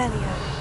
Revelio.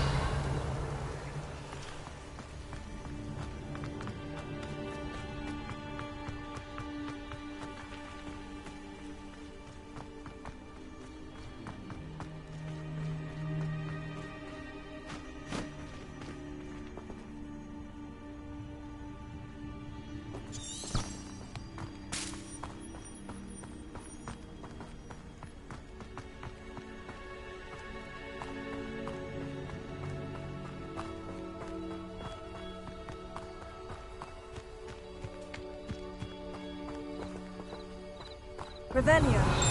Revelio.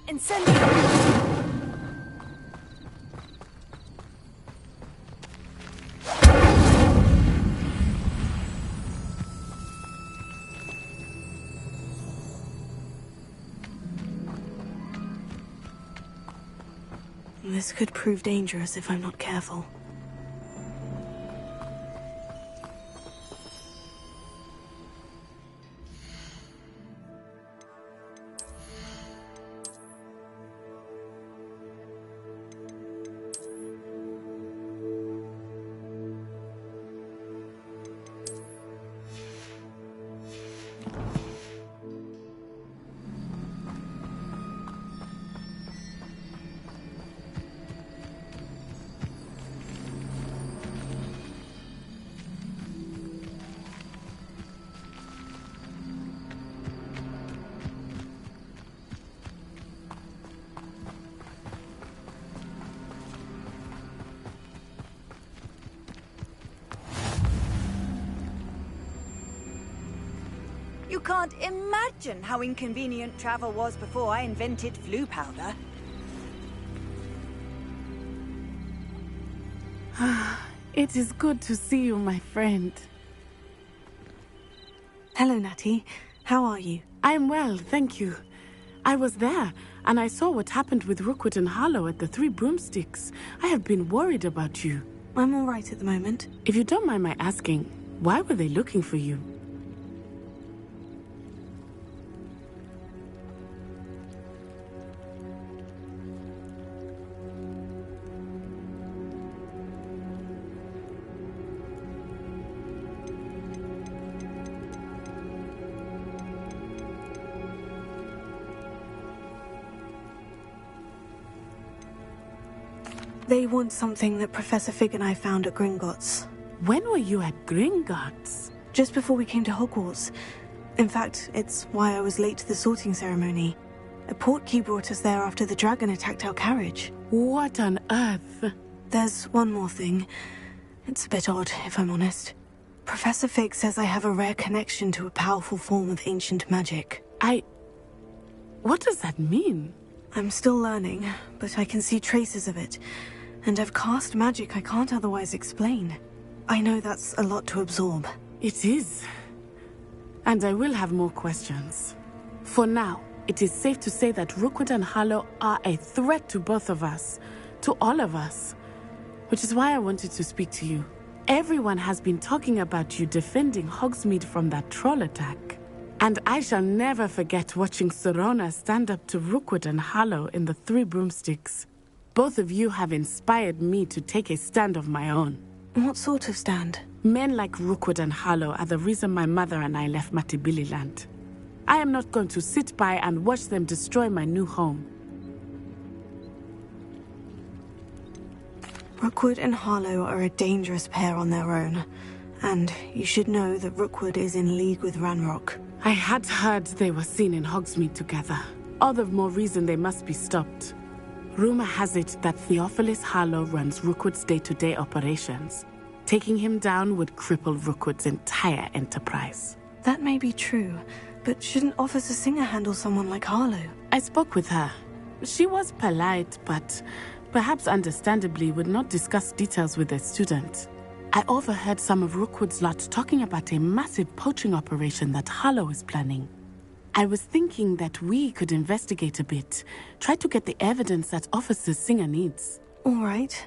Incendio! This could prove dangerous if I'm not careful. You can't imagine how inconvenient travel was before I invented flu powder. It is good to see you, my friend. Hello, Natty. How are you? I'm well, thank you. I was there, and I saw what happened with Rookwood and Harlow at the Three Broomsticks. I have been worried about you. I'm all right at the moment. If you don't mind my asking, why were they looking for you? They want something that Professor Fig and I found at Gringotts. When were you at Gringotts? Just before we came to Hogwarts. In fact, it's why I was late to the sorting ceremony. A portkey brought us there after the dragon attacked our carriage. What on earth? There's one more thing. It's a bit odd, if I'm honest. Professor Fig says I have a rare connection to a powerful form of ancient magic. What does that mean? I'm still learning, but I can see traces of it. And I've cast magic I can't otherwise explain. I know that's a lot to absorb. It is. And I will have more questions. For now, it is safe to say that Rookwood and Harlow are a threat to both of us. To all of us. Which is why I wanted to speak to you. Everyone has been talking about you defending Hogsmeade from that troll attack. And I shall never forget watching Sorona stand up to Rookwood and Harlow in the Three Broomsticks. Both of you have inspired me to take a stand of my own. What sort of stand? Men like Rookwood and Harlow are the reason my mother and I left Matibililand. I am not going to sit by and watch them destroy my new home. Rookwood and Harlow are a dangerous pair on their own. And you should know that Rookwood is in league with Ranrock. I had heard they were seen in Hogsmeade together. All the more reason they must be stopped. Rumor has it that Theophilus Harlow runs Rookwood's day-to-day operations. Taking him down would cripple Rookwood's entire enterprise. That may be true, but shouldn't Officer Singer handle someone like Harlow? I spoke with her. She was polite, but perhaps understandably would not discuss details with a student. I overheard some of Rookwood's lot talking about a massive poaching operation that Harlow is planning. I was thinking that we could investigate a bit, try to get the evidence that Officer Singer needs. All right.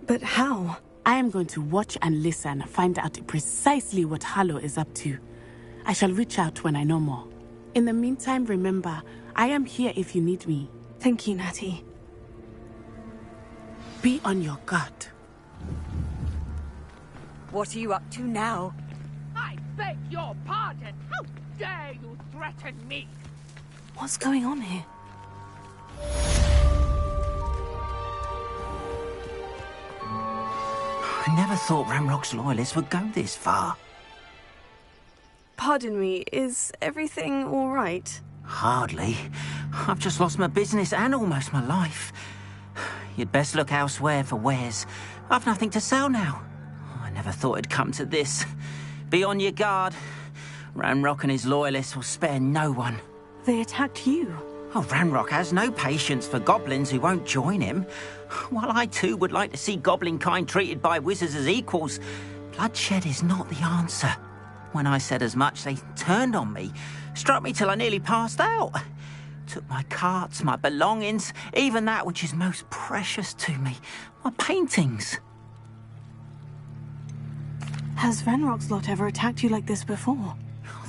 But how? I am going to watch and listen, find out precisely what Harlow is up to. I shall reach out when I know more. In the meantime, remember, I am here if you need me. Thank you, Natty. Be on your guard. What are you up to now? I beg your pardon. How dare you threaten me? What's going on here? I never thought Ramrock's loyalists would go this far. Pardon me, is everything all right? Hardly. I've just lost my business and almost my life. You'd best look elsewhere for wares. I've nothing to sell now. I never thought it'd come to this. Be on your guard. Ramrock and his loyalists will spare no one. They attacked you. Oh, Ramrock has no patience for goblins who won't join him. While I too would like to see goblin kind treated by wizards as equals, bloodshed is not the answer. When I said as much, they turned on me, struck me till I nearly passed out. Took my carts, my belongings, even that which is most precious to me, my paintings. Has Ranrock's lot ever attacked you like this before?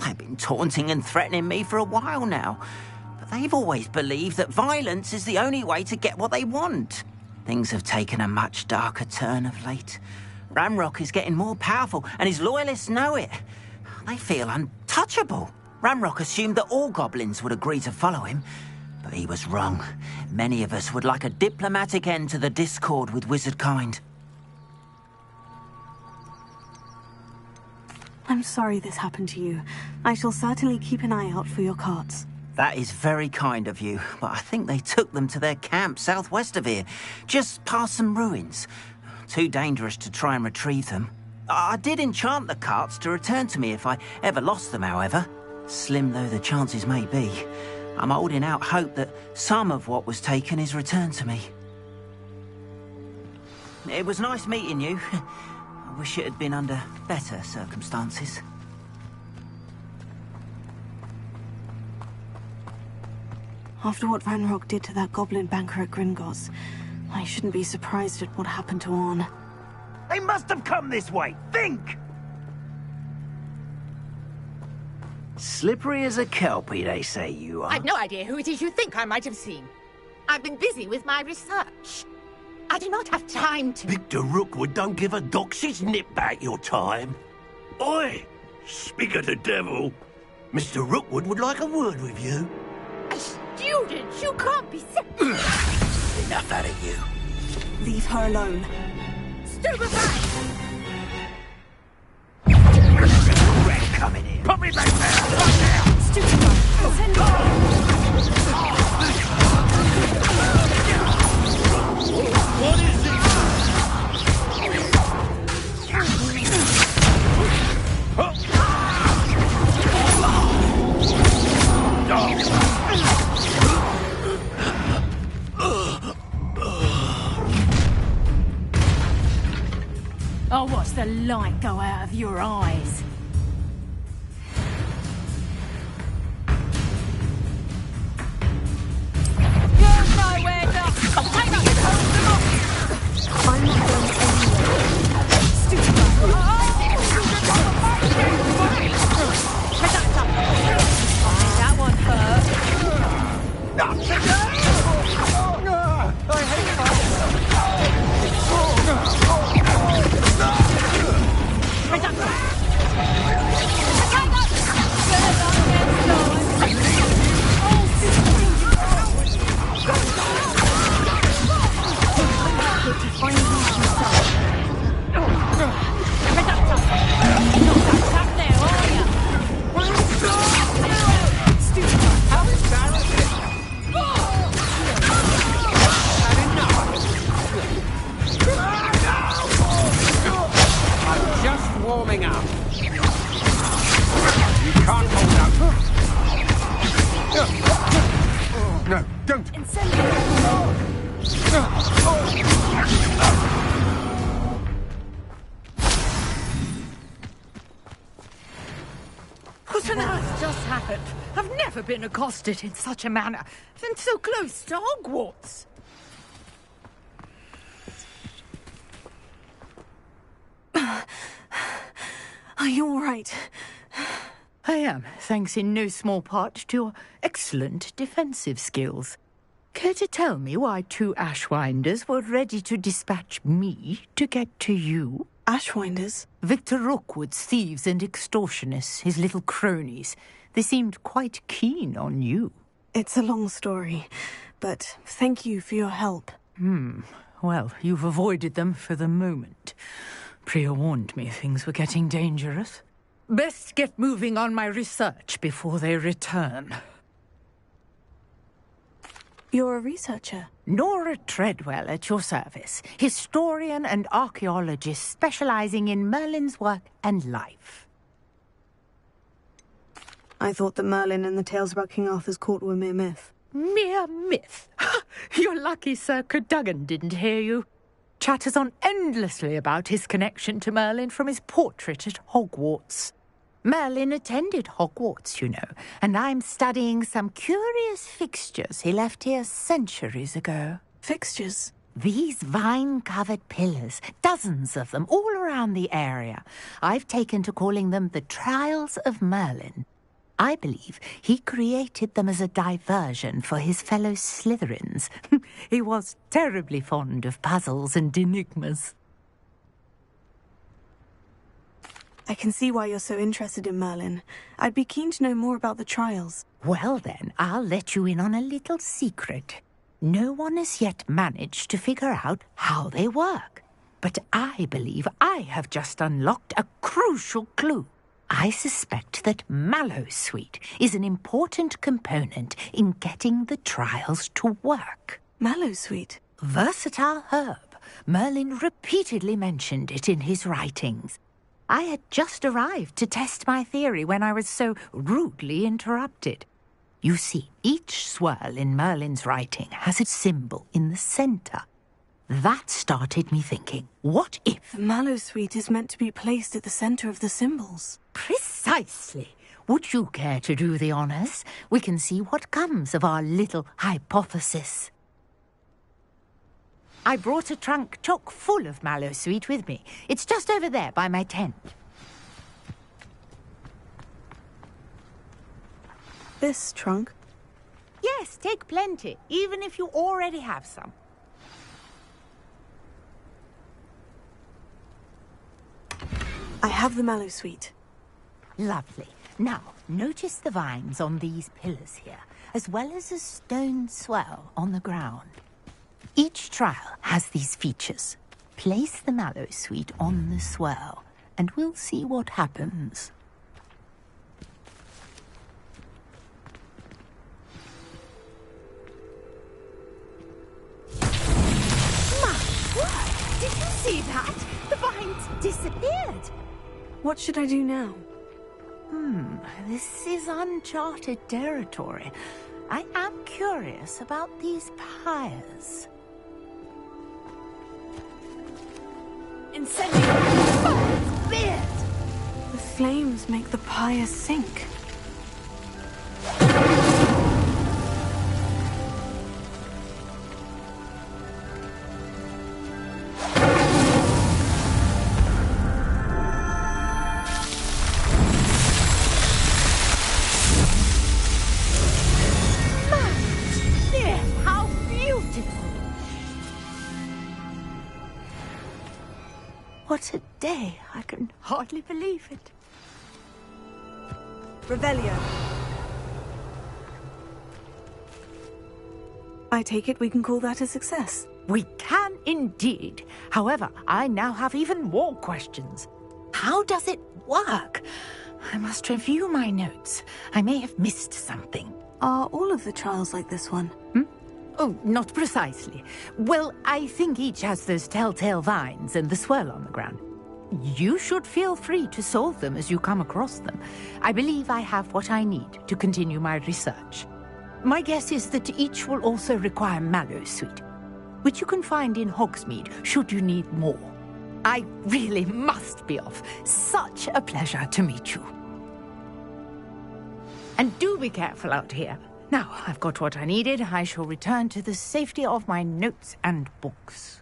They've been taunting and threatening me for a while now. But they've always believed that violence is the only way to get what they want. Things have taken a much darker turn of late. Ramrock is getting more powerful, and his loyalists know it. They feel untouchable. Ramrock assumed that all goblins would agree to follow him, but he was wrong. Many of us would like a diplomatic end to the discord with wizard kind. I'm sorry this happened to you. I shall certainly keep an eye out for your carts. That is very kind of you, but I think they took them to their camp southwest of here, just past some ruins. Too dangerous to try and retrieve them. I did enchant the carts to return to me if I ever lost them, however. Slim though the chances may be, I'm holding out hope that some of what was taken is returned to me. It was nice meeting you. I wish it had been under better circumstances. After what Ranrock did to that goblin banker at Gringotts, I shouldn't be surprised at what happened to Orn. They must have come this way! Think! Slippery as a kelpie, they say you are. I've no idea who it is you think I might have seen. I've been busy with my research. I do not have time to... Victor Rookwood don't give a doxy's nip back your time. Oi! Speak of the devil. Mr. Rookwood would like a word with you. A student? You can't be... Enough out of you. Leave her alone. Stupefy! Red coming in. Put me back there! Right now! Stupefy! Send What is it? I'll watch the light go out of your eyes. You're nowhere to... Take up the I'm not going anywhere. That one hurt. Not today! I hate What on earth just happened? I've never been accosted in such a manner, and so close to Hogwarts. Are you all right? I am, thanks in no small part to your excellent defensive skills. Care to tell me why 2 Ashwinders were ready to dispatch me to get to you? Ashwinders? Victor Rookwood's thieves and extortionists, his little cronies. They seemed quite keen on you. It's a long story, but thank you for your help. Well, you've avoided them for the moment. Priya warned me things were getting dangerous. Best get moving on my research before they return. You're a researcher? Nora Treadwell at your service, historian and archaeologist specializing in Merlin's work and life. I thought that Merlin and the tales about King Arthur's court were mere myth. Mere myth? You're lucky Sir Cadogan didn't hear you. Chatters on endlessly about his connection to Merlin from his portrait at Hogwarts. Merlin attended Hogwarts, you know, and I'm studying some curious fixtures he left here centuries ago. Fixtures? These vine-covered pillars, dozens of them, all around the area. I've taken to calling them the Trials of Merlin. I believe he created them as a diversion for his fellow Slytherins. He was terribly fond of puzzles and enigmas. I can see why you're so interested in Merlin. I'd be keen to know more about the trials. Well then, I'll let you in on a little secret. No one has yet managed to figure out how they work. But I believe I have just unlocked a crucial clue. I suspect that Mallowsweet is an important component in getting the trials to work. Mallowsweet? Versatile herb. Merlin repeatedly mentioned it in his writings. I had just arrived to test my theory when I was so rudely interrupted. You see, each swirl in Merlin's writing has a symbol in the centre. That started me thinking, what if... The Mallowsweet is meant to be placed at the centre of the symbols. Precisely. Would you care to do the honours? We can see what comes of our little hypothesis. I brought a trunk chock full of Mallowsweet with me. It's just over there by my tent. This trunk? Yes, take plenty, even if you already have some. I have the Mallowsweet. Lovely. Now, notice the vines on these pillars here, as well as a stone swell on the ground. Each trial has these features. Place the Mallowsweet on the swell, and we'll see what happens. My word! Did you see that? The vines disappeared. What should I do now? This is uncharted territory. I am curious about these pyres. Incendiary! Beard! The flames make the pyre sink. How beautiful! What a day! I can hardly believe it. Revelio. I take it we can call that a success. We can indeed. However, I now have even more questions. How does it work? I must review my notes. I may have missed something. Are all of the trials like this one? Oh, not precisely. Well, I think each has those telltale vines and the swirl on the ground. You should feel free to solve them as you come across them. I believe I have what I need to continue my research. My guess is that each will also require mallow sweet, which you can find in Hogsmeade should you need more. I really must be off. Such a pleasure to meet you. And do be careful out here. Now, I've got what I needed. I shall return to the safety of my notes and books.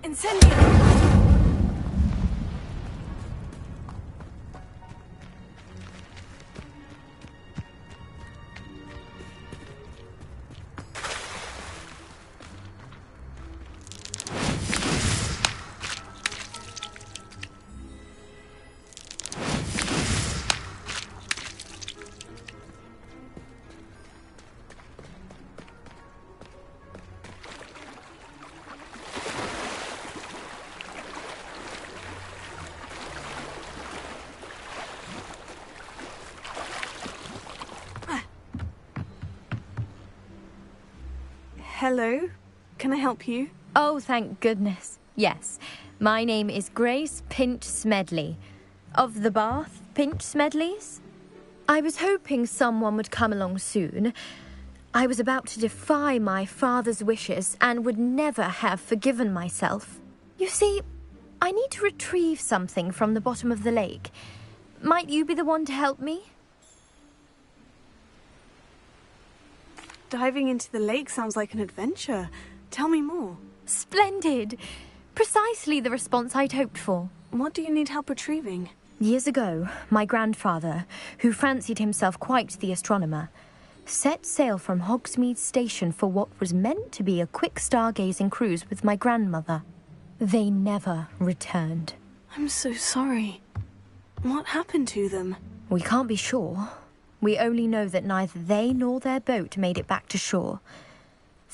Incendio! Hello, can I help you? Oh, thank goodness. Yes, my name is Grace Pinch Smedley, of the Bath Pinch Smedleys. I was hoping someone would come along soon. I was about to defy my father's wishes and would never have forgiven myself. You see, I need to retrieve something from the bottom of the lake. Might you be the one to help me? Diving into the lake sounds like an adventure. Tell me more. Splendid! Precisely the response I'd hoped for. What do you need help retrieving? Years ago, my grandfather, who fancied himself quite the astronomer, set sail from Hogsmeade Station for what was meant to be a quick stargazing cruise with my grandmother. They never returned. I'm so sorry. What happened to them? We can't be sure. We only know that neither they nor their boat made it back to shore.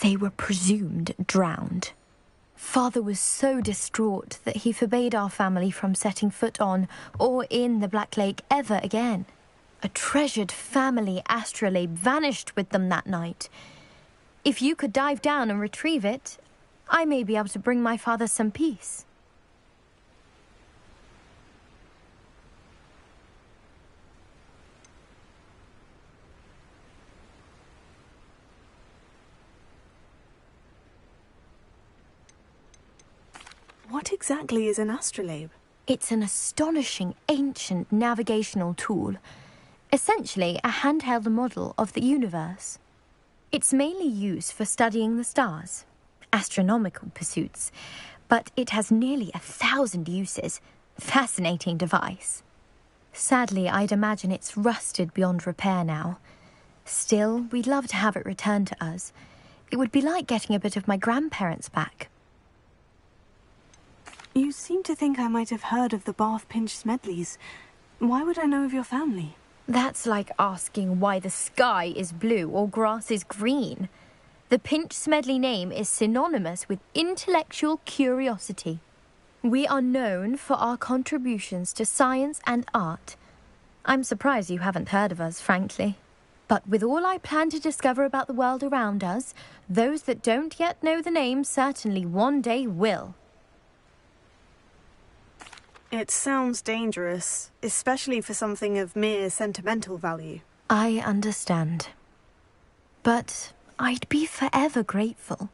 They were presumed drowned. Father was so distraught that he forbade our family from setting foot on or in the Black Lake ever again. A treasured family astrolabe vanished with them that night. If you could dive down and retrieve it, I may be able to bring my father some peace. What exactly is an astrolabe? It's an astonishing ancient navigational tool, essentially a handheld model of the universe. It's mainly used for studying the stars, astronomical pursuits, but it has nearly 1,000 uses. Fascinating device. Sadly, I'd imagine it's rusted beyond repair now. Still, we'd love to have it returned to us. It would be like getting a bit of my grandparents back. You seem to think I might have heard of the Bath Pinch Smedleys. Why would I know of your family? That's like asking why the sky is blue or grass is green. The Pinch Smedley name is synonymous with intellectual curiosity. We are known for our contributions to science and art. I'm surprised you haven't heard of us, frankly. But with all I plan to discover about the world around us, those that don't yet know the name certainly one day will. It sounds dangerous, especially for something of mere sentimental value. I understand. But I'd be forever grateful.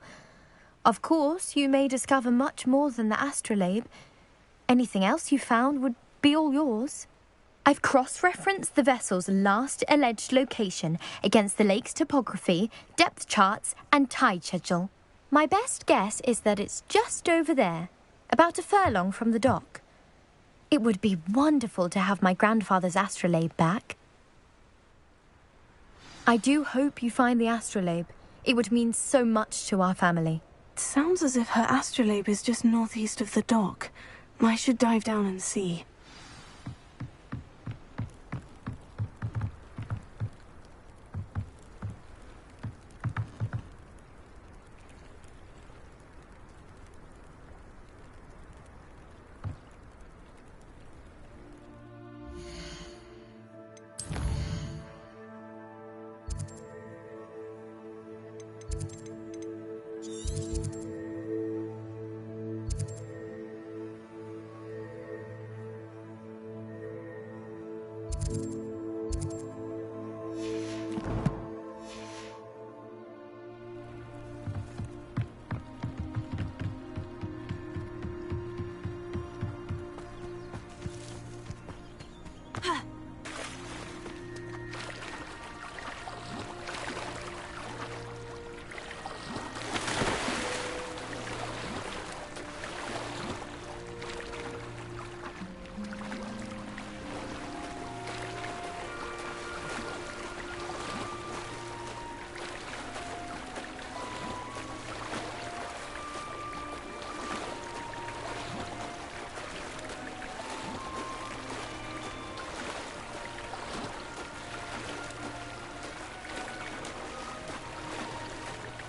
Of course, you may discover much more than the astrolabe. Anything else you found would be all yours. I've cross-referenced the vessel's last alleged location against the lake's topography, depth charts, and tide schedule. My best guess is that it's just over there, about a furlong from the dock. It would be wonderful to have my grandfather's astrolabe back. I do hope you find the astrolabe. It would mean so much to our family. It sounds as if her astrolabe is just northeast of the dock. I should dive down and see.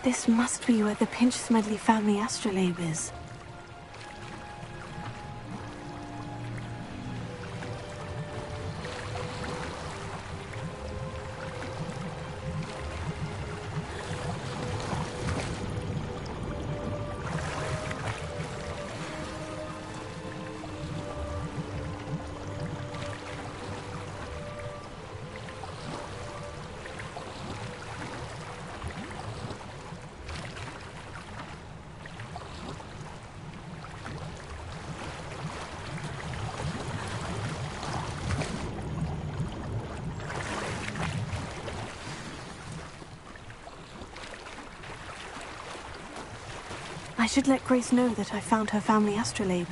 This must be where the Pinch-Smedley family astrolabe is. I should let Grace know that I found her family astrolabe.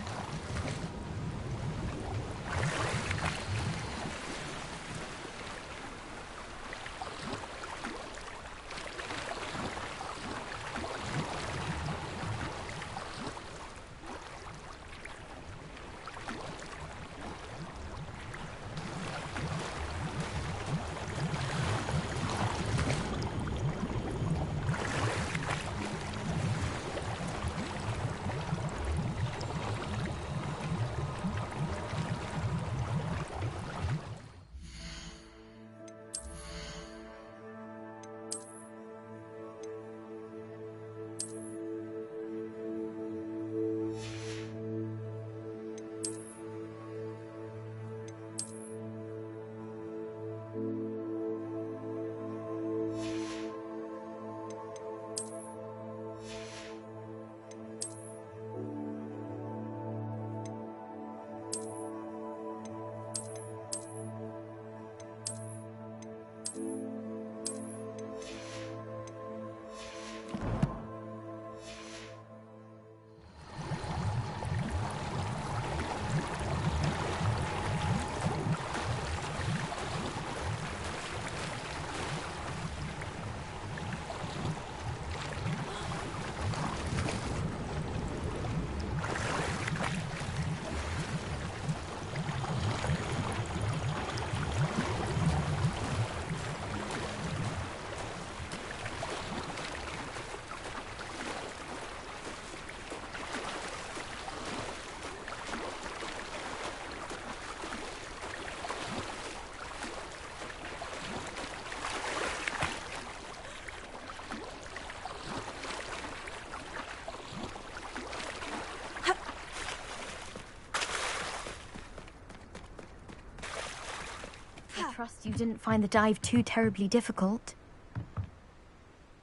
I trust you didn't find the dive too terribly difficult.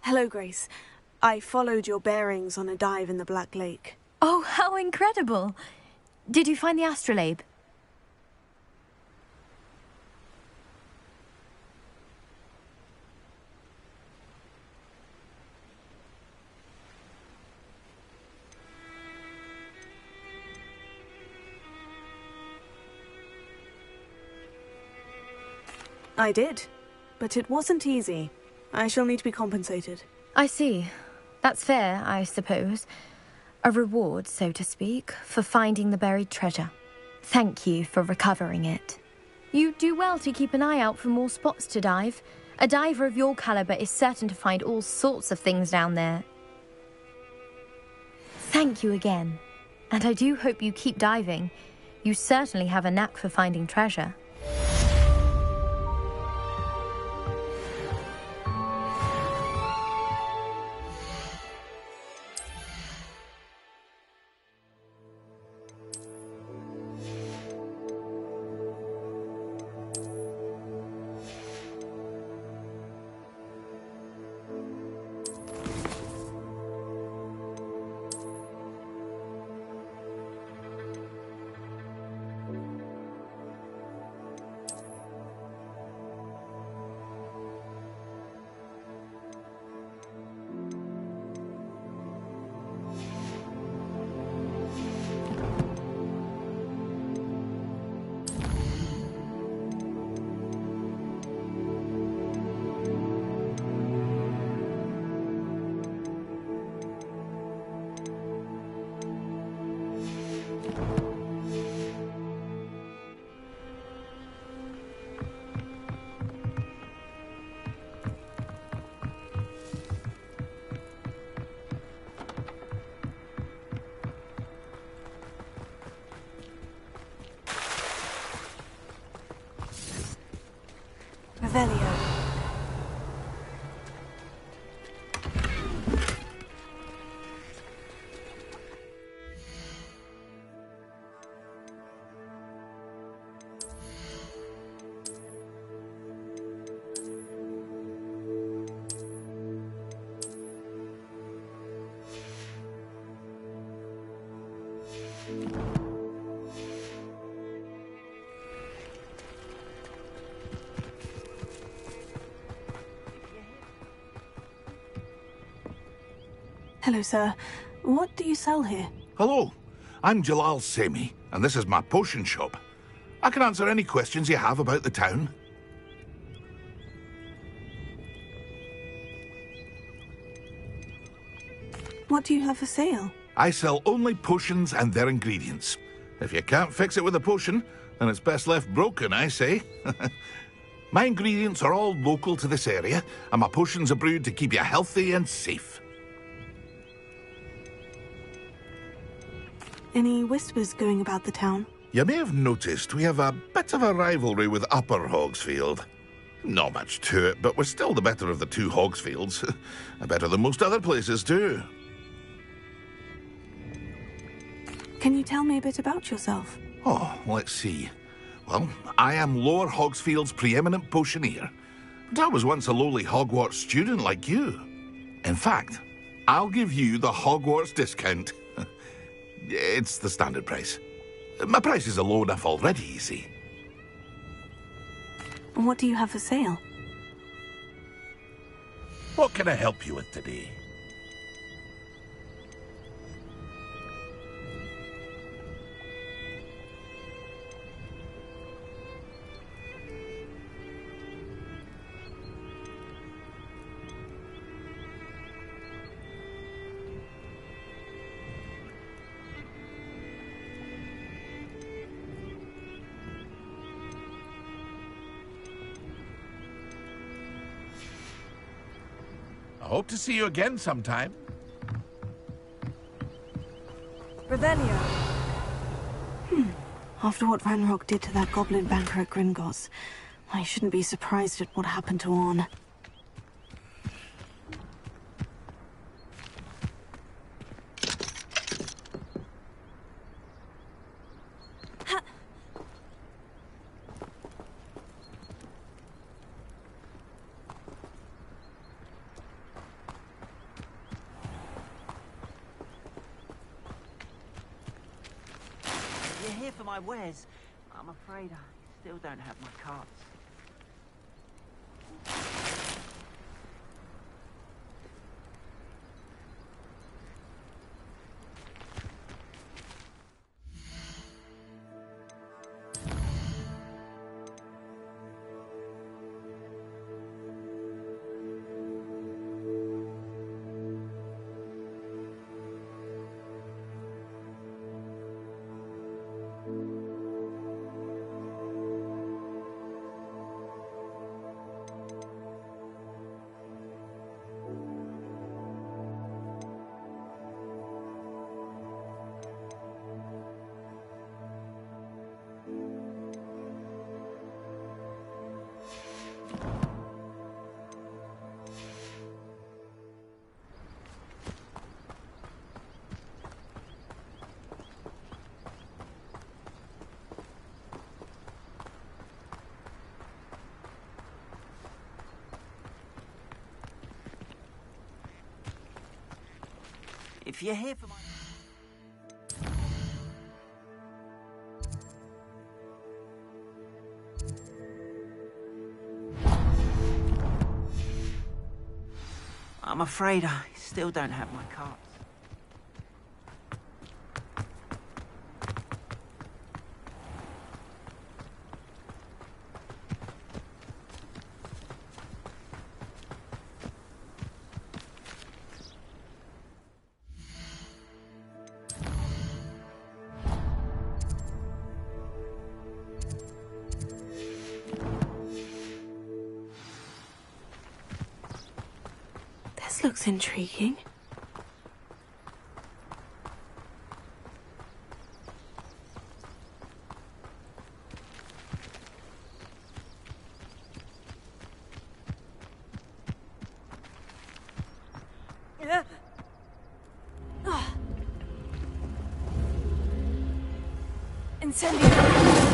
Hello, Grace. I followed your bearings on a dive in the Black Lake. Oh, how incredible! Did you find the astrolabe? I did, but it wasn't easy. I shall need to be compensated. I see. That's fair, I suppose. A reward, so to speak, for finding the buried treasure. Thank you for recovering it. You do well to keep an eye out for more spots to dive. A diver of your caliber is certain to find all sorts of things down there. Thank you again. And I do hope you keep diving. You certainly have a knack for finding treasure. Hello, sir. What do you sell here? Hello, I'm Jalal Semi, and this is my potion shop. I can answer any questions you have about the town. What do you have for sale? I sell only potions and their ingredients. If you can't fix it with a potion, then it's best left broken, I say. My ingredients are all local to this area, and my potions are brewed to keep you healthy and safe. Any whispers going about the town? You may have noticed we have a bit of a rivalry with Upper Hogsfield. Not much to it, but we're still the better of the two Hogsfields. Better than most other places, too. Can you tell me a bit about yourself? Oh, let's see. Well, I am Lower Hogsfield's preeminent potioneer, but I was once a lowly Hogwarts student like you. In fact, I'll give you the Hogwarts discount. It's the standard price. My prices are low enough already, you see. What do you have for sale? What can I help you with today? I hope to see you again sometime. Revelio. After what Ranrock did to that goblin banker at Gringotts, I shouldn't be surprised at what happened to Orn. You're here for my wares. I'm afraid I still don't have my carts. If you're here for my... I'm afraid I still don't have my carts. This looks intriguing. Incendio.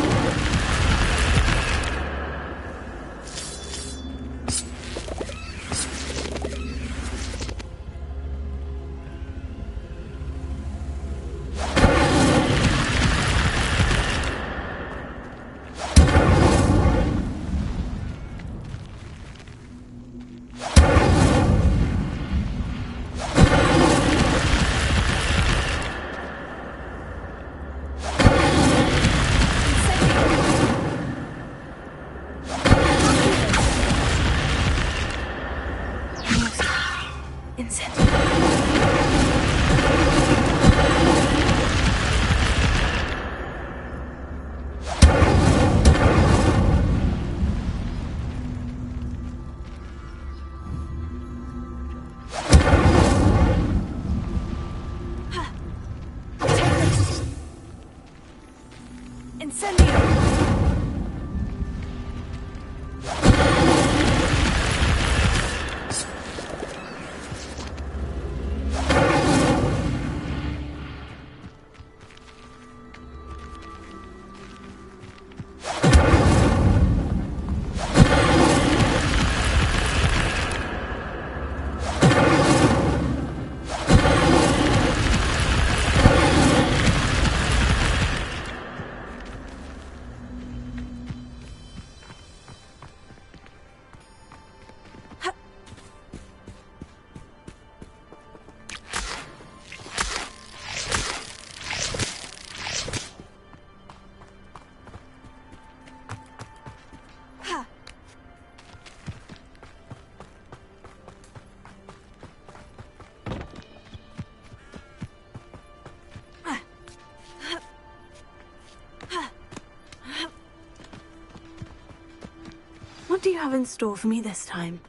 What do you have in store for me this time?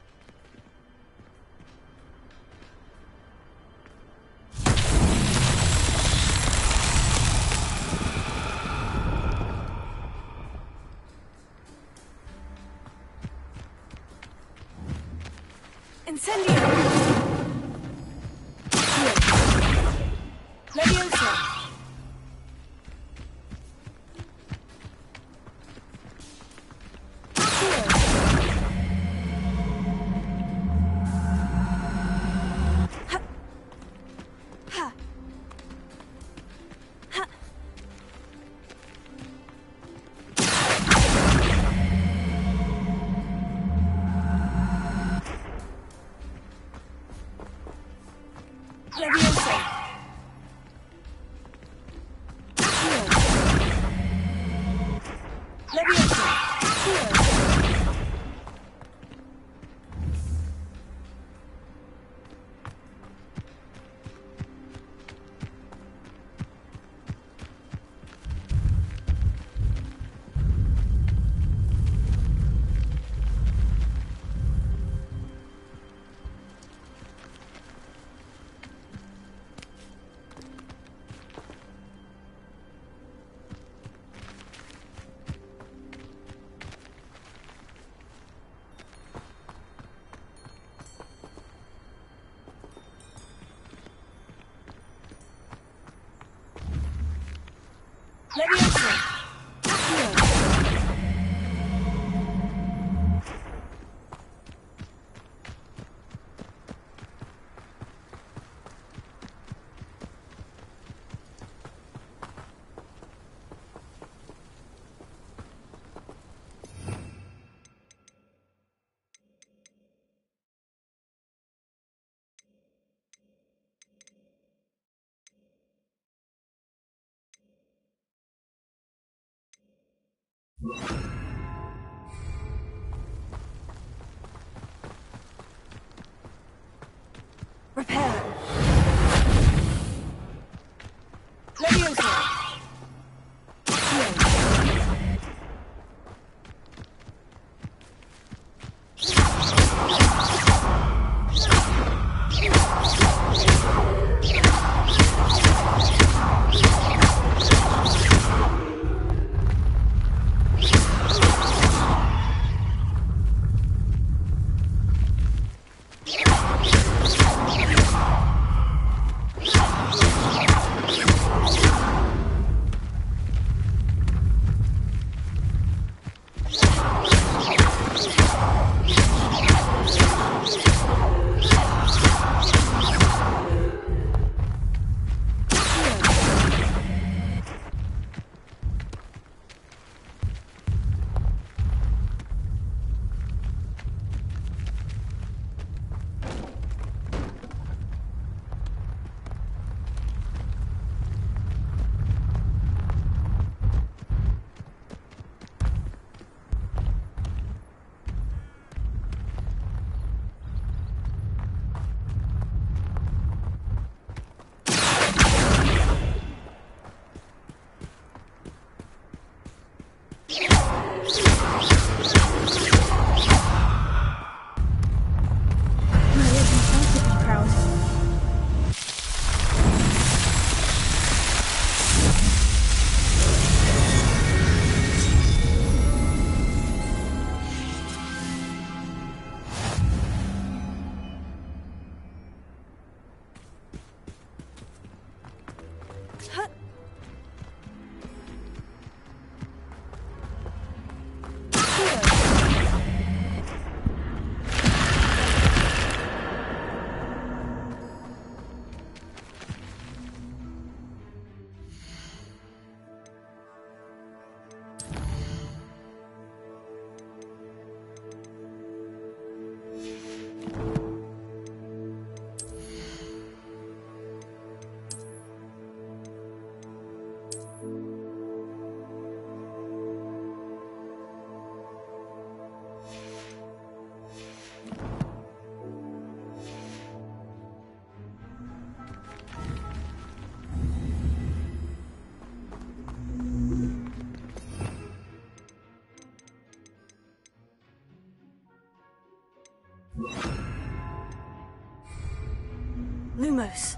Incendio! Leviosa! Repair. Leviosa. Lumos.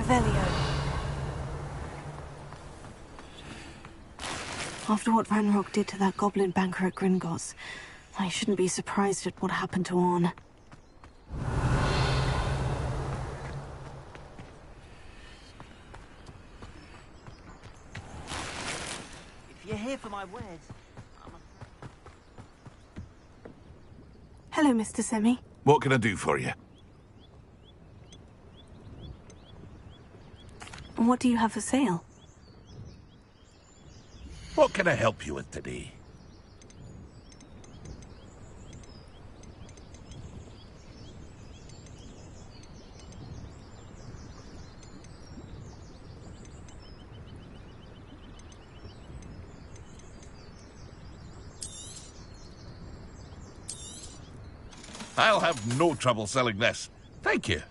Revelio. After what Ranrock did to that goblin banker at Gringotts, I shouldn't be surprised at what happened to Orn. If you're here for my wares, Hello, Mr. Semi. What can I do for you? What do you have for sale? What can I help you with today? I'll have no trouble selling this. Thank you.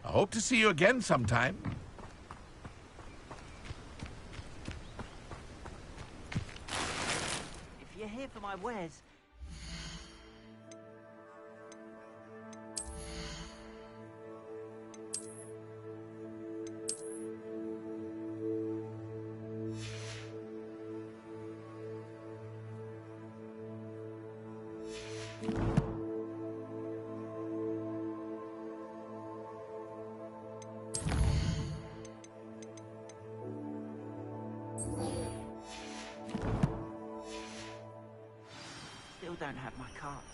I hope to see you again sometime. If you're here for my wares... Still don't have my cards.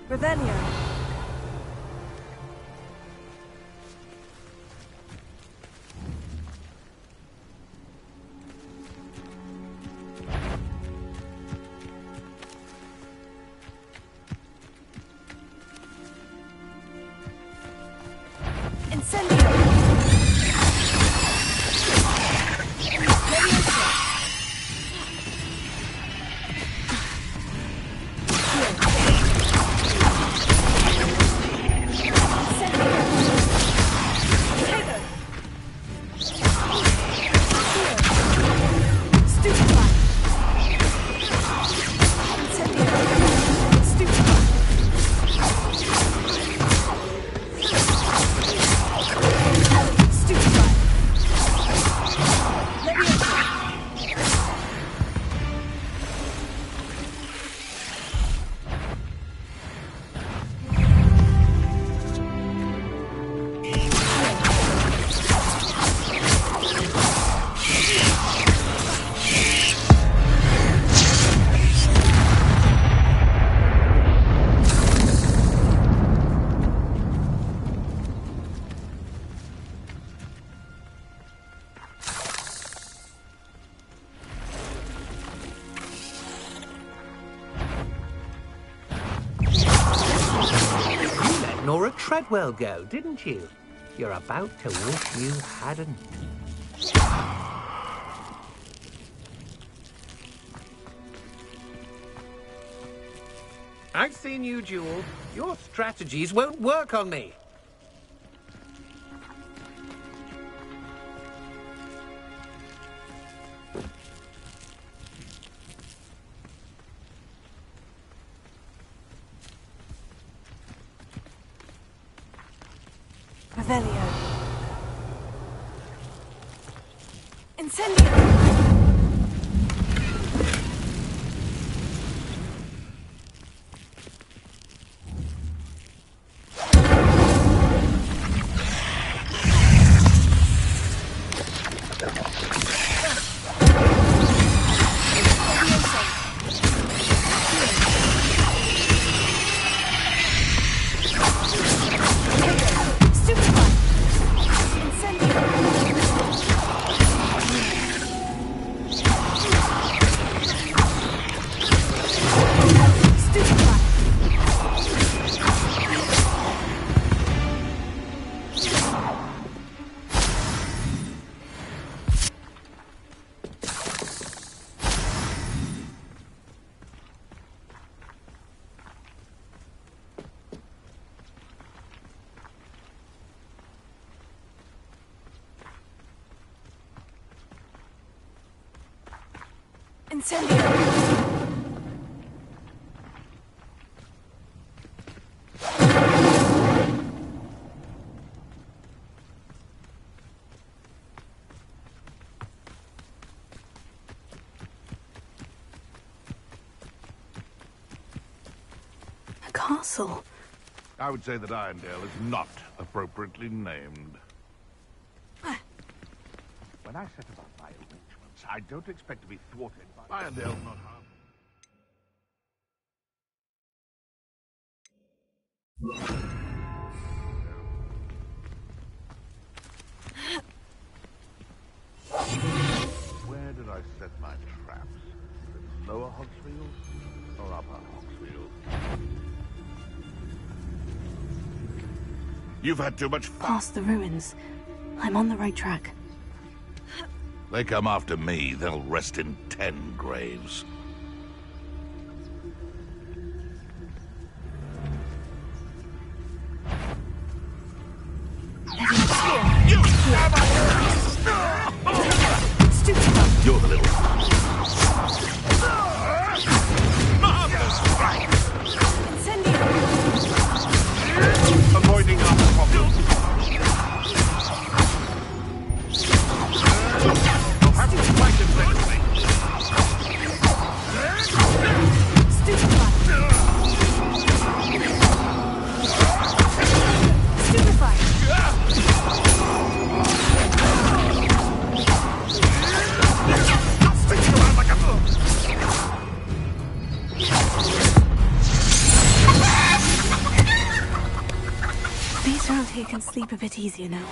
Revelio. Nora Treadwell go, didn't you? You're about to wish you hadn't. I've seen you, Jewel. Your strategies won't work on me. Revelio. Incendio. Incendio. A castle. I would say that Irondale is not appropriately named. When I set about my arrangements, I don't expect to be thwarted by Irondale's not harm. Where did I set my traps? Lower Hogsfield or upper Hogsfield? You've had too much fun. Past the ruins. I'm on the right track. They come after me, they'll rest in 10 graves. You're the little... Marvelous strike! Avoiding our problems. You'll have to fight eventually. here can sleep a bit easier now.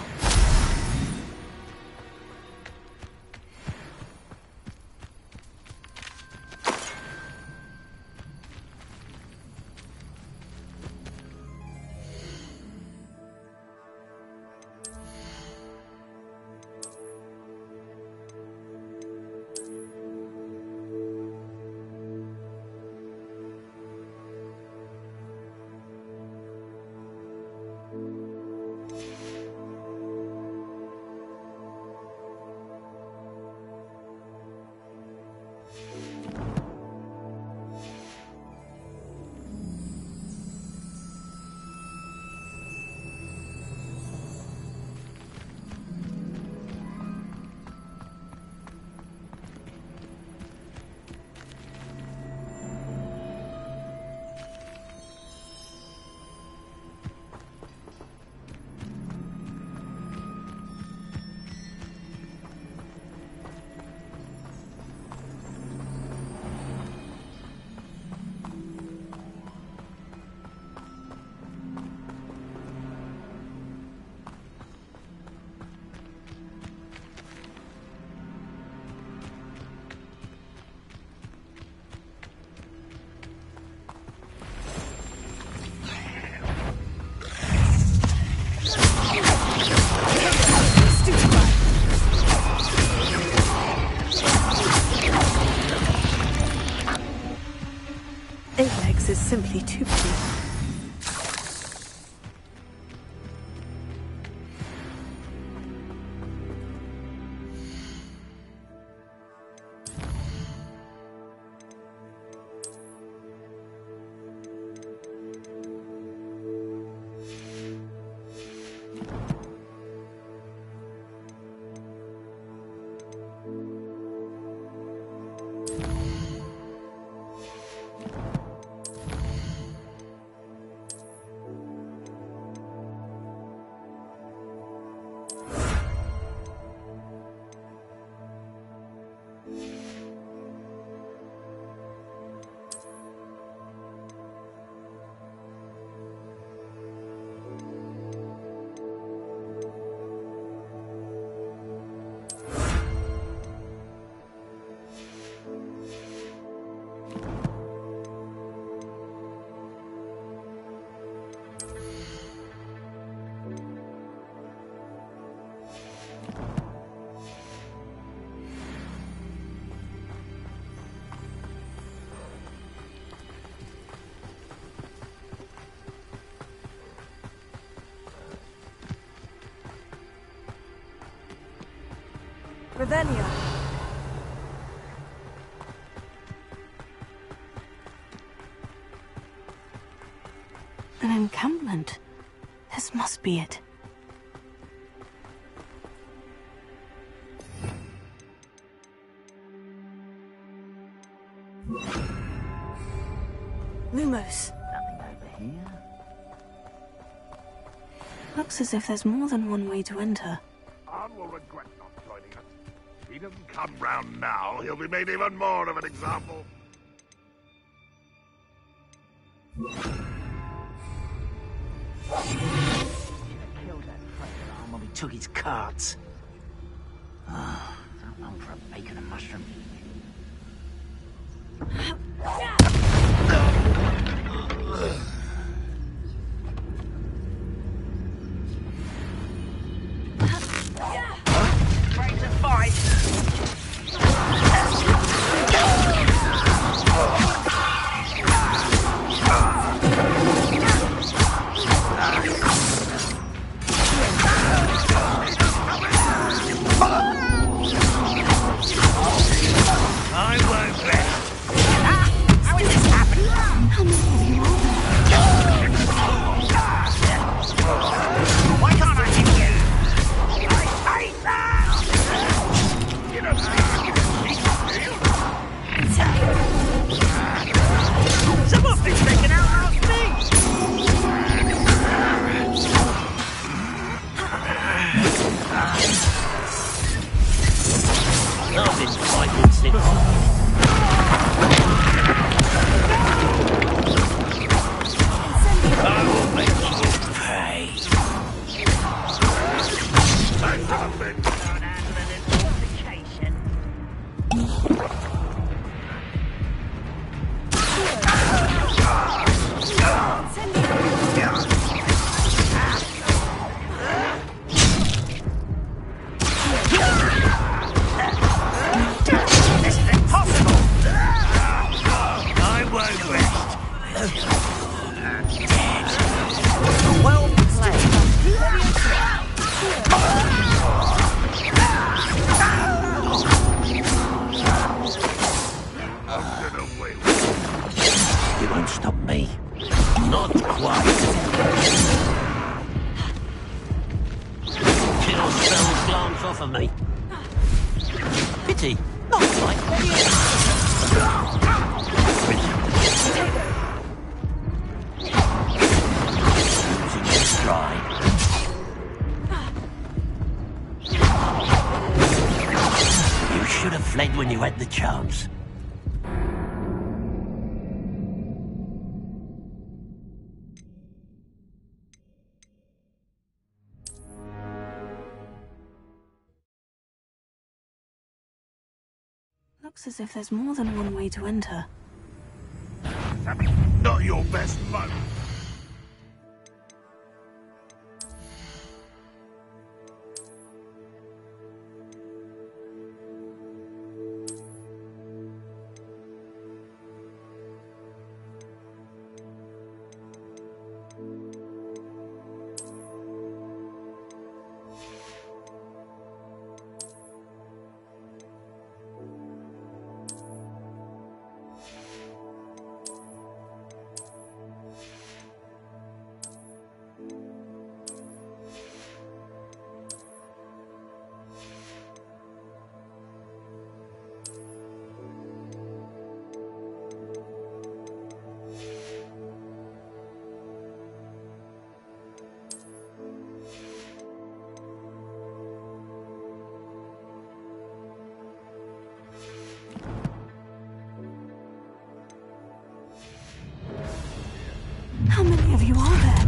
Is simply too pretty. Revelio. An encampment. This must be it. Lumos. Nothing over here. Looks as if there's more than one way to enter. Arn will regret not joining us. If he doesn't come round now, he'll be made even more of an example. Should have killed that traitor Arm when we took his carts. Oh, so long for a bacon and mushroom. Ready to fight. I won't rest. How is Well played. You won't stop me. Not quite. Kill spells glance off of me. Pity. Not quite. Losing your stride. You should have fled when you had the chance. Looks as if there's more than one way to enter. Not your best moment. How many of you are there?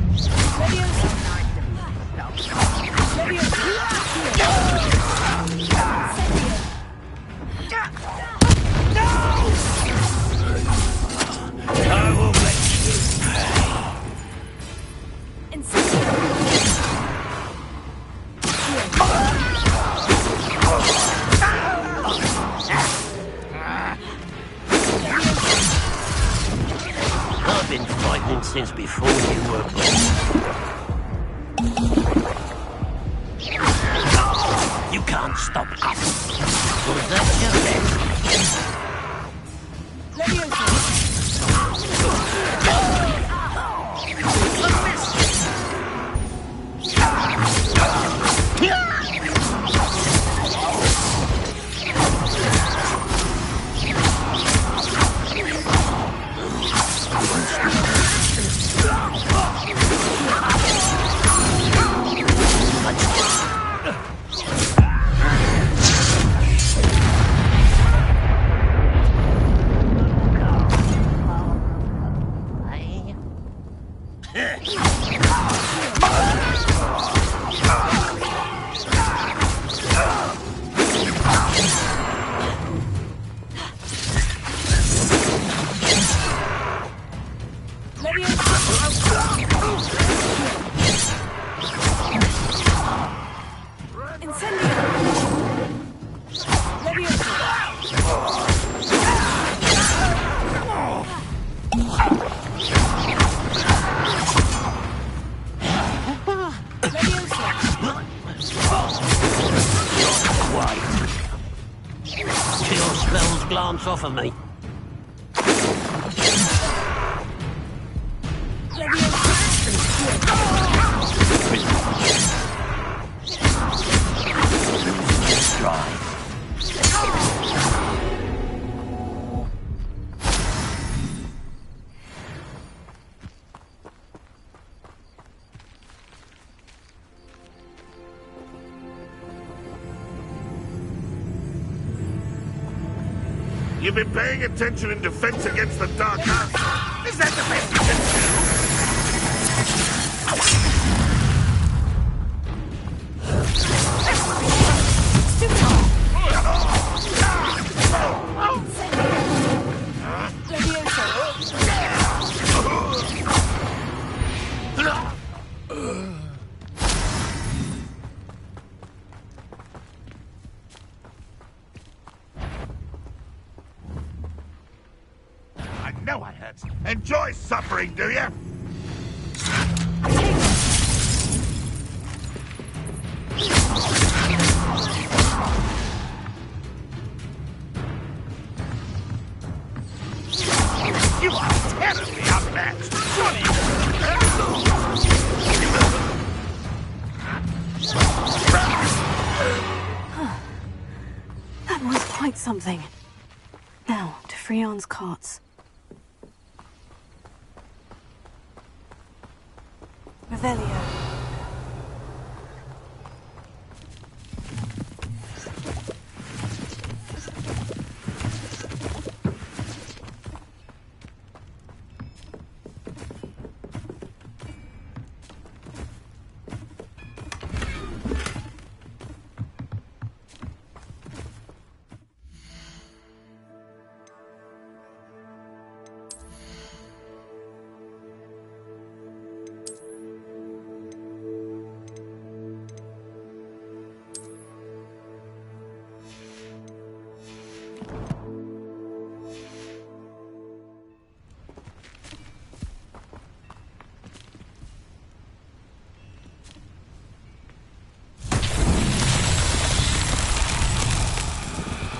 I will let you pay. I've been fighting since before you were born. You can't stop us. Was that your best? Kill spells glance off of me. You've been paying attention in defense against the Dark Arts. Is that the best you can Enjoy suffering, do you? You are terribly outmatched. Johnny! That was quite something. Now, to Freon's carts. Revelio.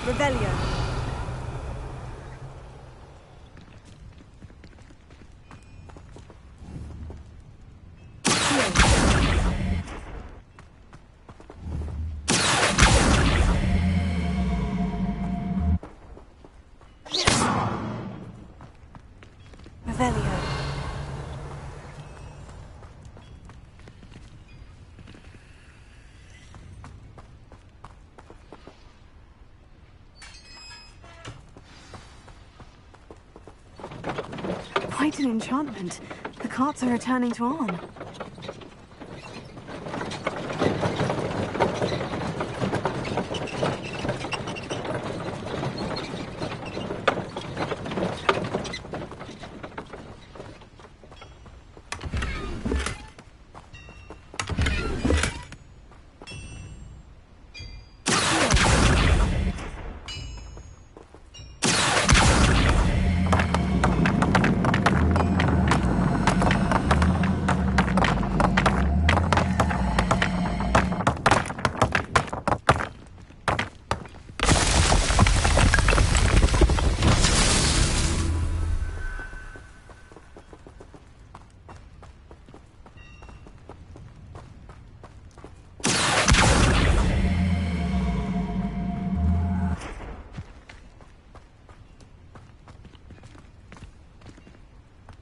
Revelio. Revelio. Quite an enchantment. The carts are returning to Arn.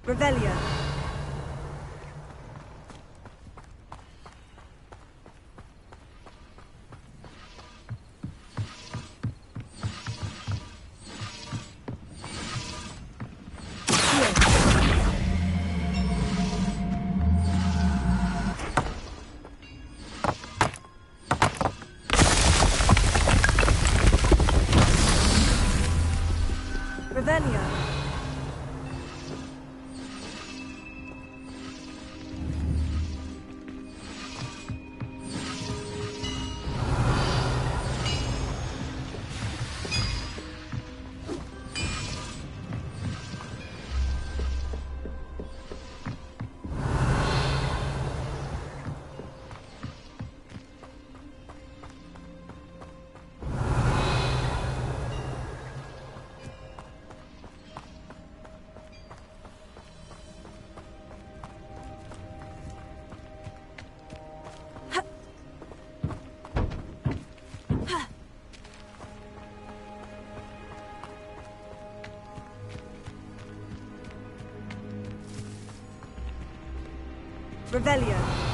Revelio. Revelio. Revelio.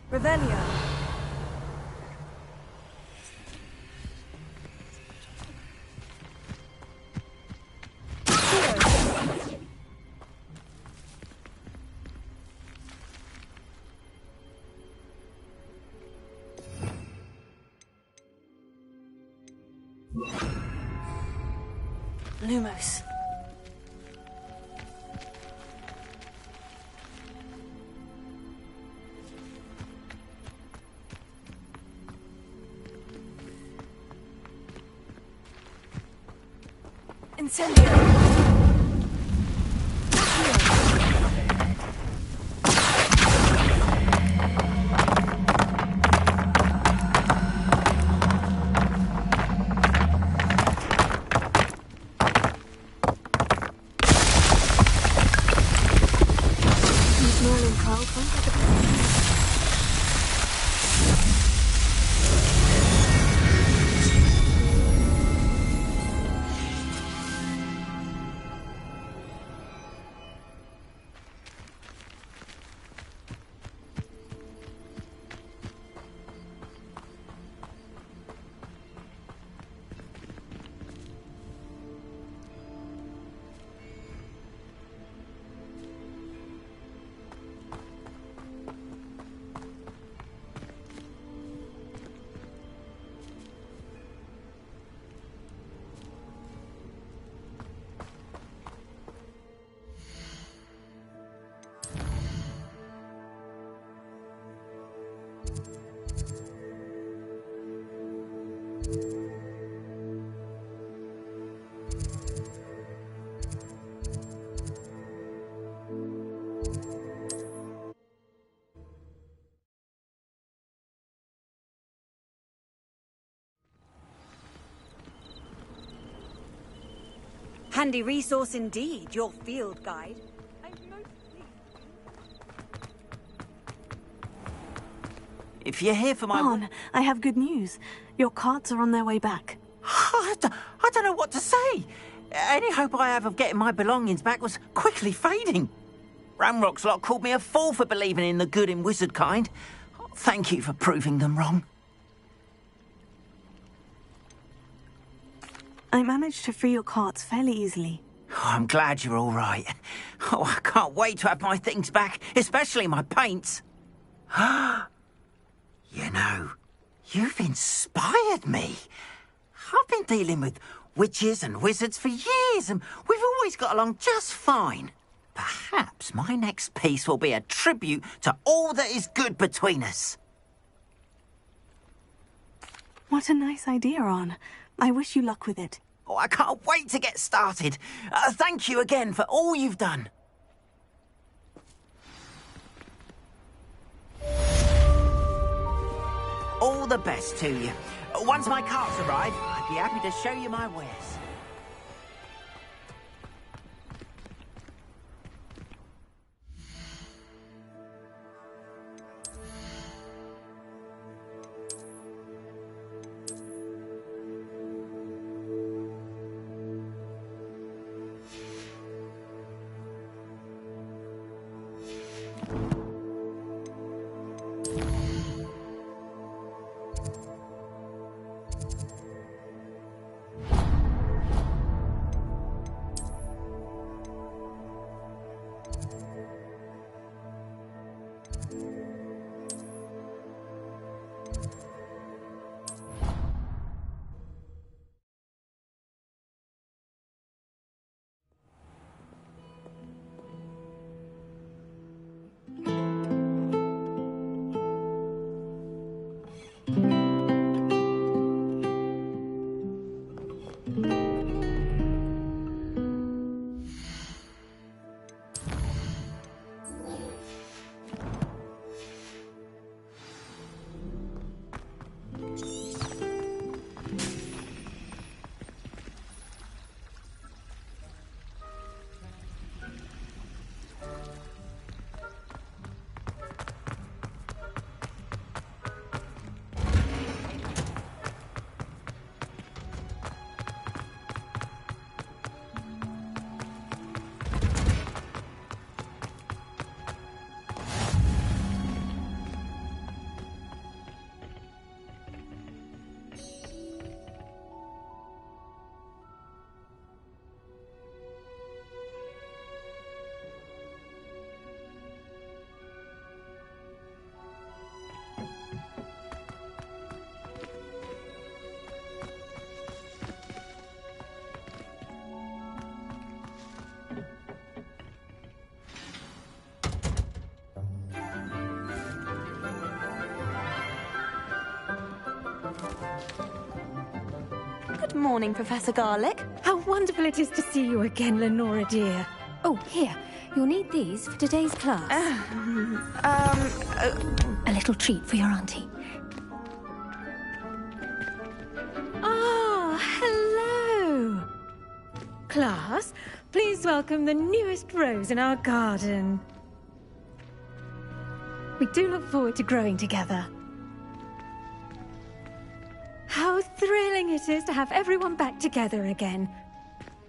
Revelio. Lumos. Incendio! Handy resource indeed, your field guide. If you're here for my... Arn, I have good news. Your carts are on their way back. I don't know what to say. Any hope I have of getting my belongings back was quickly fading. Ramrock's lot called me a fool for believing in the good in wizard kind. Thank you for proving them wrong. I managed to free your carts fairly easily. Oh, I'm glad you're all right. Oh, I can't wait to have my things back, especially my paints. You know, you've inspired me. I've been dealing with witches and wizards for years, and we've always got along just fine. Perhaps my next piece will be a tribute to all that is good between us. What a nice idea, Arn. I wish you luck with it. Oh, I can't wait to get started. Thank you again for all you've done. All the best to you. Once my carts arrive, I'd be happy to show you my wares. Good morning, Professor Garlick. How wonderful it is to see you again, Lenora dear. Oh, here. You'll need these for today's class. A little treat for your auntie. Ah, hello. Class, please welcome the newest rose in our garden. We do look forward to growing together. How thrilling it is to have everyone back together again.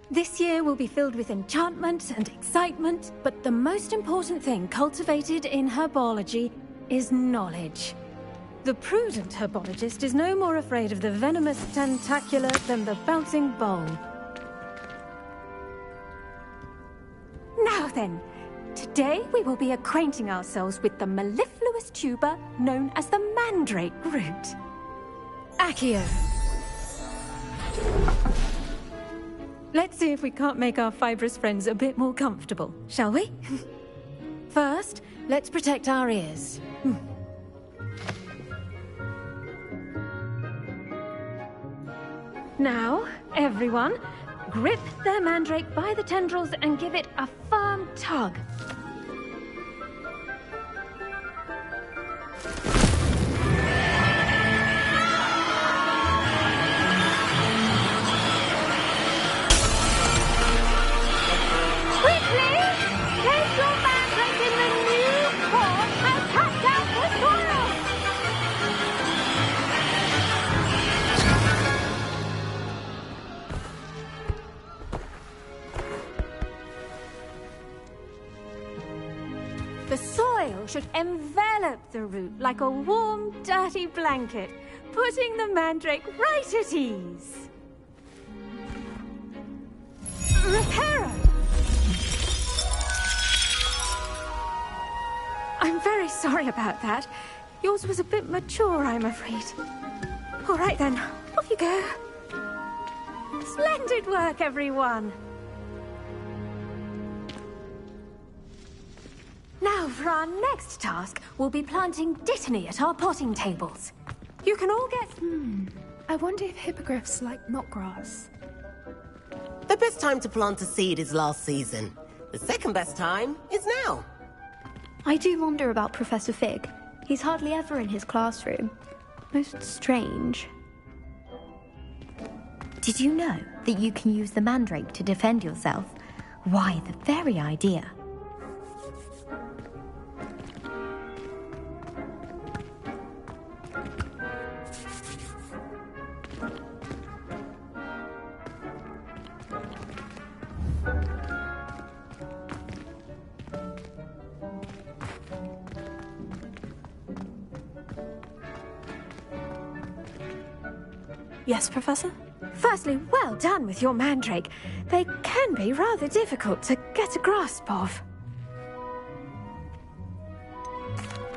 This year will be filled with enchantment and excitement, but the most important thing cultivated in herbology is knowledge. The prudent herbologist is no more afraid of the venomous tentacula than the bouncing bowl. Now then, today we will be acquainting ourselves with the mellifluous tuber known as the mandrake root. Accio. Let's see if we can't make our fibrous friends a bit more comfortable, shall we? First, let's protect our ears. Now, everyone, grip their mandrake by the tendrils and give it a firm tug. Should envelop the root like a warm, dirty blanket, putting the mandrake right at ease. Reparo! I'm very sorry about that. Yours was a bit mature, I'm afraid. All right then, off you go. Splendid work, everyone. Now, for our next task, we'll be planting dittany at our potting tables. You can all get... I wonder if hippogriffs like knotgrass. The best time to plant a seed is last season. The second best time is now. I do wonder about Professor Fig. He's hardly ever in his classroom. Most strange. Did you know that you can use the mandrake to defend yourself? Why, the very idea. Yes, Professor? Firstly, well done with your mandrake. They can be rather difficult to get a grasp of.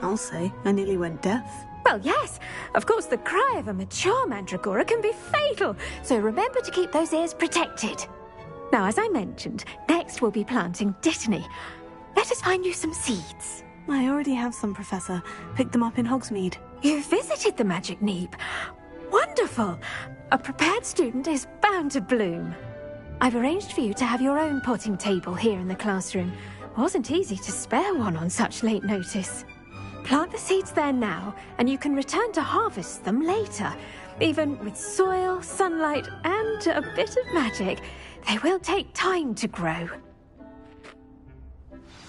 I'll say, I nearly went deaf. Well, yes. Of course, the cry of a mature mandragora can be fatal, so remember to keep those ears protected. Now, as I mentioned, next we'll be planting dittany. Let us find you some seeds. I already have some, Professor. Picked them up in Hogsmeade. You visited the Magic Neep. Wonderful! A prepared student is bound to bloom. I've arranged for you to have your own potting table here in the classroom. Wasn't easy to spare one on such late notice. Plant the seeds there now, and you can return to harvest them later. Even with soil, sunlight, and a bit of magic, they will take time to grow.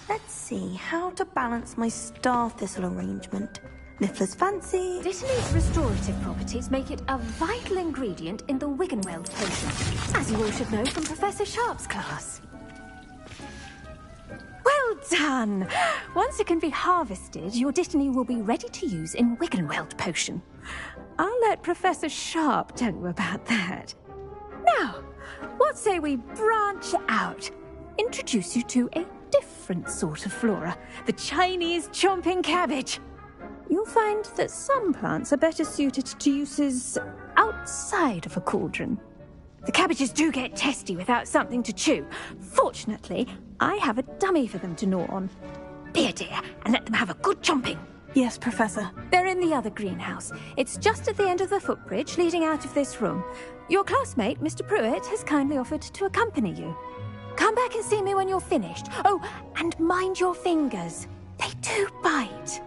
Let's see how to balance my star thistle arrangement. Niffler's fancy. Dittany's restorative properties make it a vital ingredient in the Wiggenweld potion, as you all should know from Professor Sharp's class. Well done! Once it can be harvested, your dittany will be ready to use in Wiggenweld potion. I'll let Professor Sharp tell you about that. Now, what say we branch out? Introduce you to a different sort of flora, the Chinese chomping cabbage. You'll find that some plants are better suited to uses outside of a cauldron. The cabbages do get testy without something to chew. Fortunately, I have a dummy for them to gnaw on. Be a dear and let them have a good chomping. Yes, Professor. They're in the other greenhouse. It's just at the end of the footbridge leading out of this room. Your classmate, Mr. Pruitt, has kindly offered to accompany you. Come back and see me when you're finished. Oh, and mind your fingers. They do bite.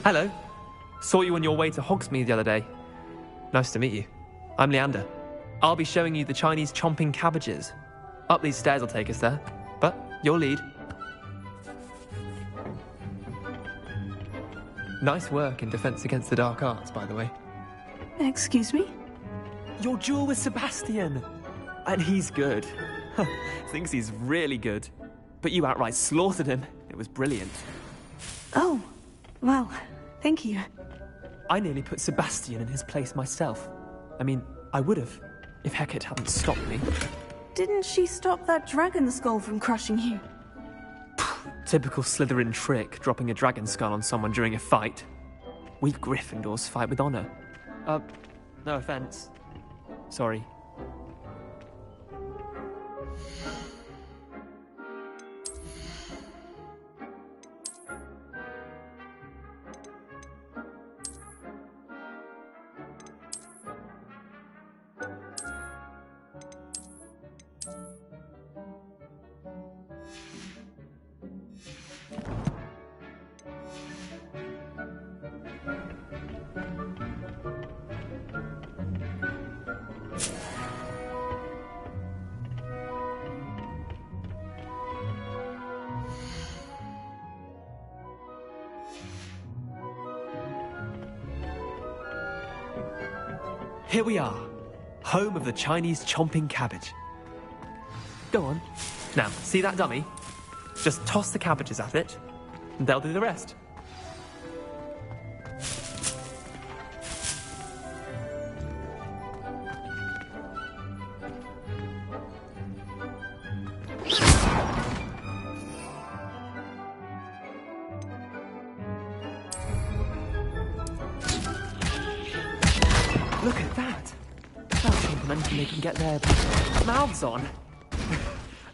Hello. Saw you on your way to Hogsmeade the other day. Nice to meet you. I'm Leander. I'll be showing you the Chinese chomping cabbages. Up these stairs will take us there, but you'll lead. Nice work in Defense Against the Dark Arts, by the way. Excuse me? Your duel with Sebastian! And he's good. Thinks he's really good. But you outright slaughtered him. It was brilliant. Oh, well, thank you. I nearly put Sebastian in his place myself. I mean, I would have, if Hecate hadn't stopped me. Didn't she stop that dragon skull from crushing you? Typical Slytherin trick, dropping a dragon skull on someone during a fight. We Gryffindors fight with honor. No offense. Sorry. Here we are, home of the Chinese chomping cabbage. Go on. Now, see that dummy? Just toss the cabbages at it, and they'll do the rest. Look at that! That's momentum they can get their mouths on.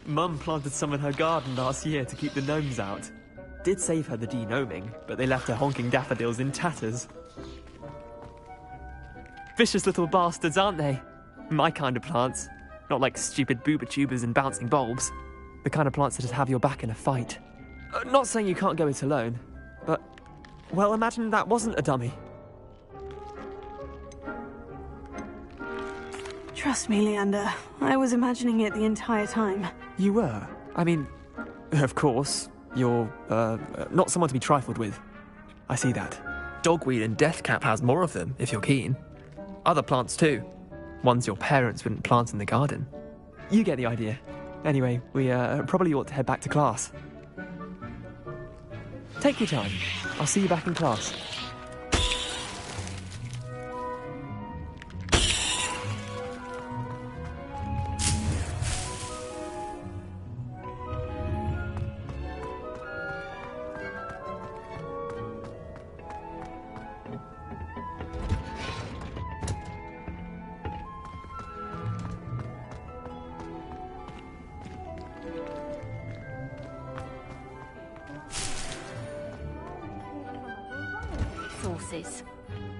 Mum planted some in her garden last year to keep the gnomes out. Did save her the de-gnoming, but they left her honking daffodils in tatters. Vicious little bastards, aren't they? My kind of plants. Not like stupid booba tubers and bouncing bulbs. The kind of plants that just have your back in a fight. Not saying you can't go it alone, but... well, imagine that wasn't a dummy. Trust me, Leander. I was imagining it the entire time. You were? I mean, of course, you're, not someone to be trifled with. I see that. Dogweed and Deathcap has more of them, if you're keen. Other plants too. Ones your parents wouldn't plant in the garden. You get the idea. Anyway, we, probably ought to head back to class. Take your time. I'll see you back in class.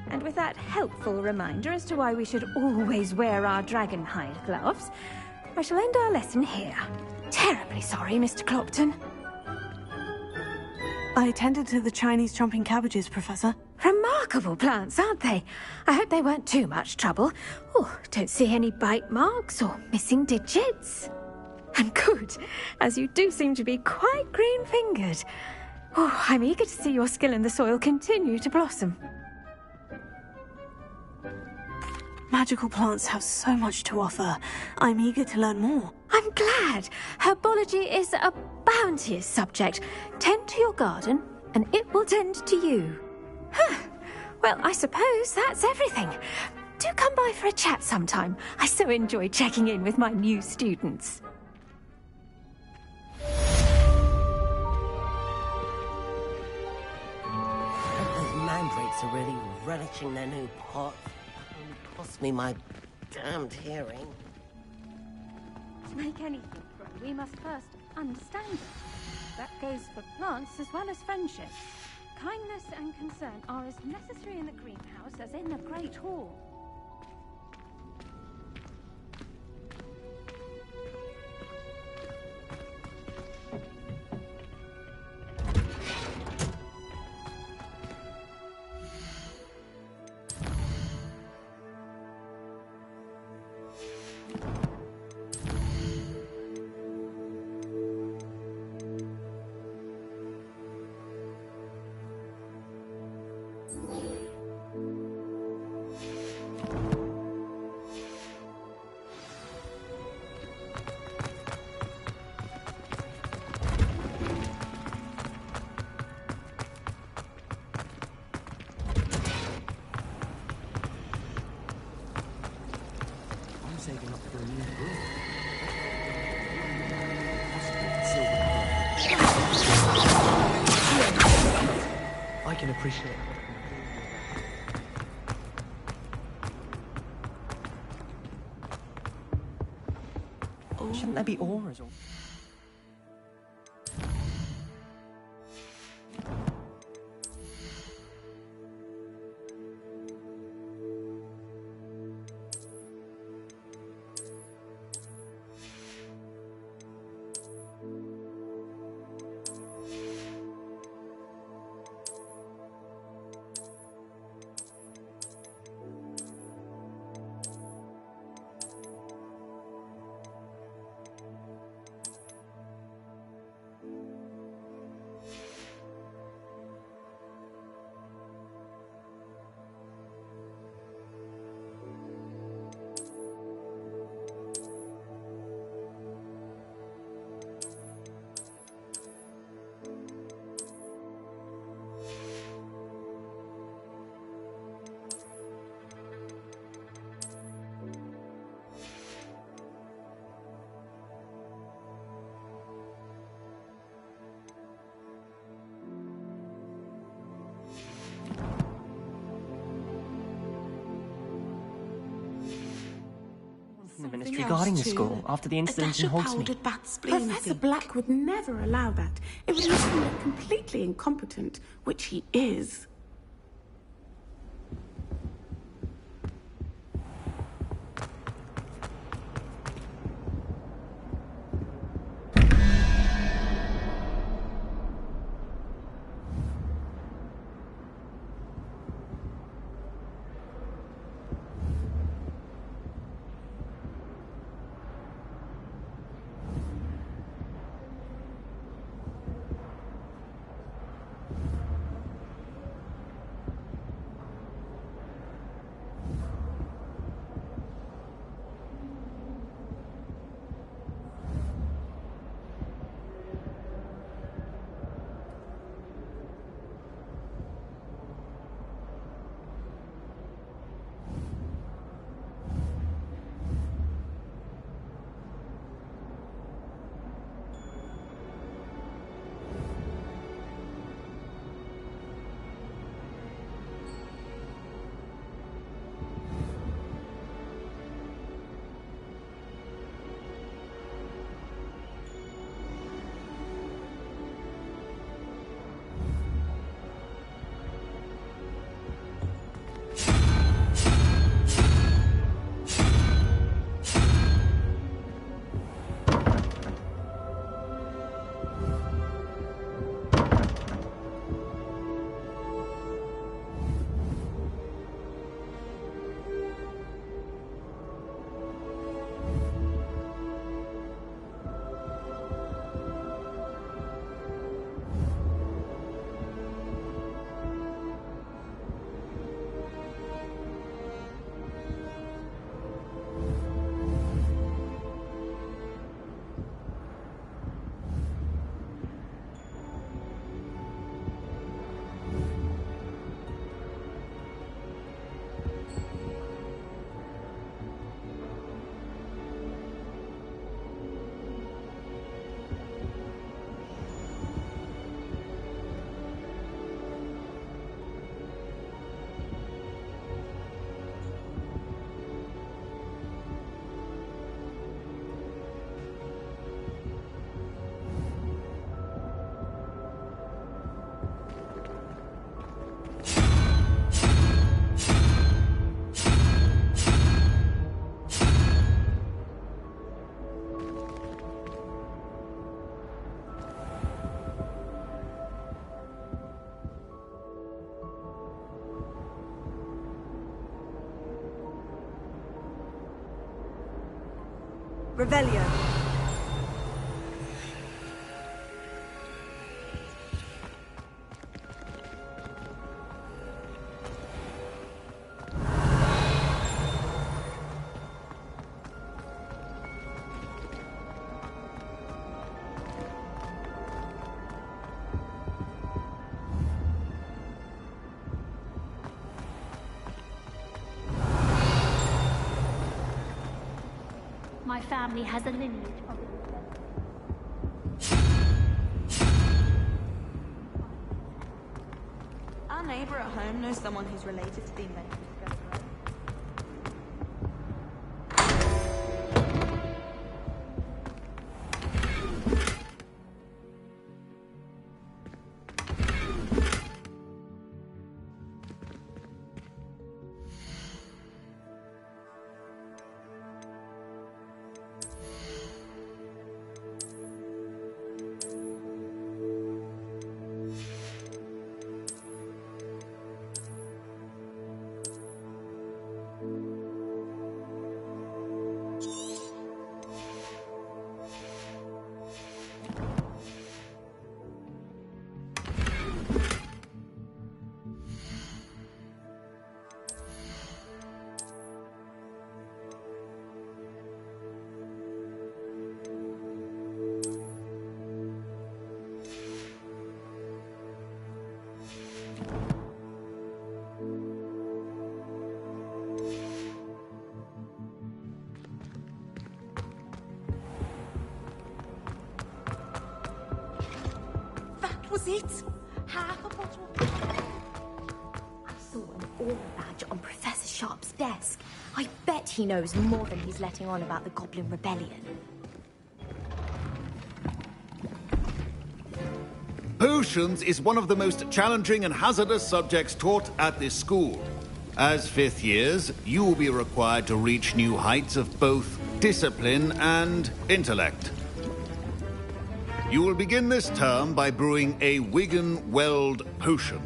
And with that helpful reminder as to why we should always wear our dragon hide gloves, I shall end our lesson here. Terribly sorry, Mr. Clopton. I attended to the Chinese chomping cabbages, Professor. Remarkable plants, aren't they? I hope they weren't too much trouble. Oh, don't see any bite marks or missing digits. And good, as you do seem to be quite green-fingered. Oh, I'm eager to see your skill in the soil continue to blossom. Magical plants have so much to offer. I'm eager to learn more. I'm glad. Herbology is a bounteous subject. Tend to your garden, and it will tend to you. Huh. Well, I suppose that's everything. Do come by for a chat sometime. I so enjoy checking in with my new students. Those mandrakes are really relishing their new pot. Only cost me my damned hearing. To make anything grow, we must first understand it. That goes for plants as well as friendship. Kindness and concern are as necessary in the greenhouse as in the Great Hall. Saving up for a new broom. I can appreciate it. Shouldn't there be auras or... The Ministry guarding the school after the incident in Hogsmeade. Professor Black would never allow that. It would make him look completely incompetent, which he is. Revelio. My family has a lineage of... Our neighbor at home knows someone who's related to the inventor. Was it? Half a bottle? I saw an aura badge on Professor Sharp's desk. I bet he knows more than he's letting on about the Goblin Rebellion. Potions is one of the most challenging and hazardous subjects taught at this school. As fifth years, you will be required to reach new heights of both discipline and intellect. You will begin this term by brewing a Wigan-Weld potion.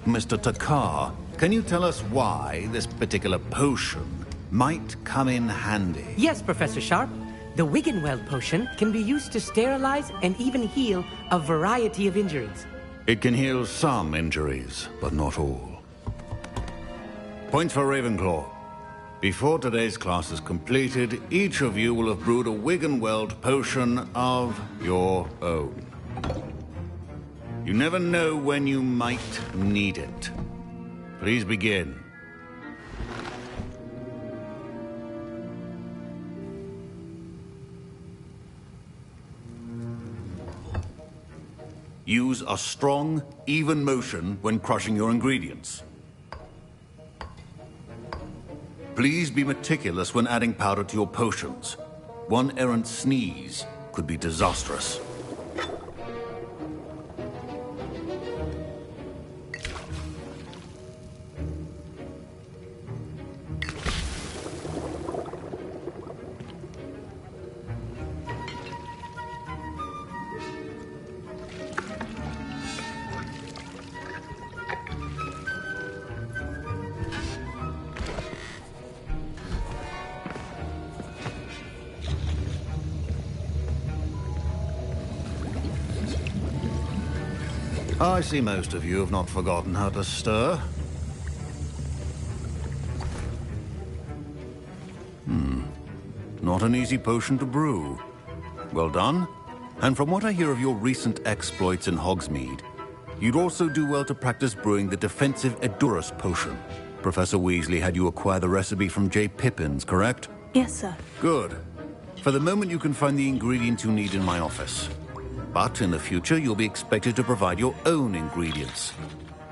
Mr. Takar, can you tell us why this particular potion might come in handy? Yes, Professor Sharp. The Wigan-Weld potion can be used to sterilize and even heal a variety of injuries. It can heal some injuries, but not all. Points for Ravenclaw. Before today's class is completed, each of you will have brewed a Wigan-Weld potion of your own. You never know when you might need it. Please begin. Use a strong, even motion when crushing your ingredients. Please be meticulous when adding powder to your potions. One errant sneeze could be disastrous. I see most of you have not forgotten how to stir. Not an easy potion to brew. Well done. And from what I hear of your recent exploits in Hogsmeade, you'd also do well to practice brewing the defensive Edurus potion. Professor Weasley had you acquire the recipe from J. Pippin's, correct? Yes, sir. Good. For the moment, you can find the ingredients you need in my office. But in the future, you'll be expected to provide your own ingredients.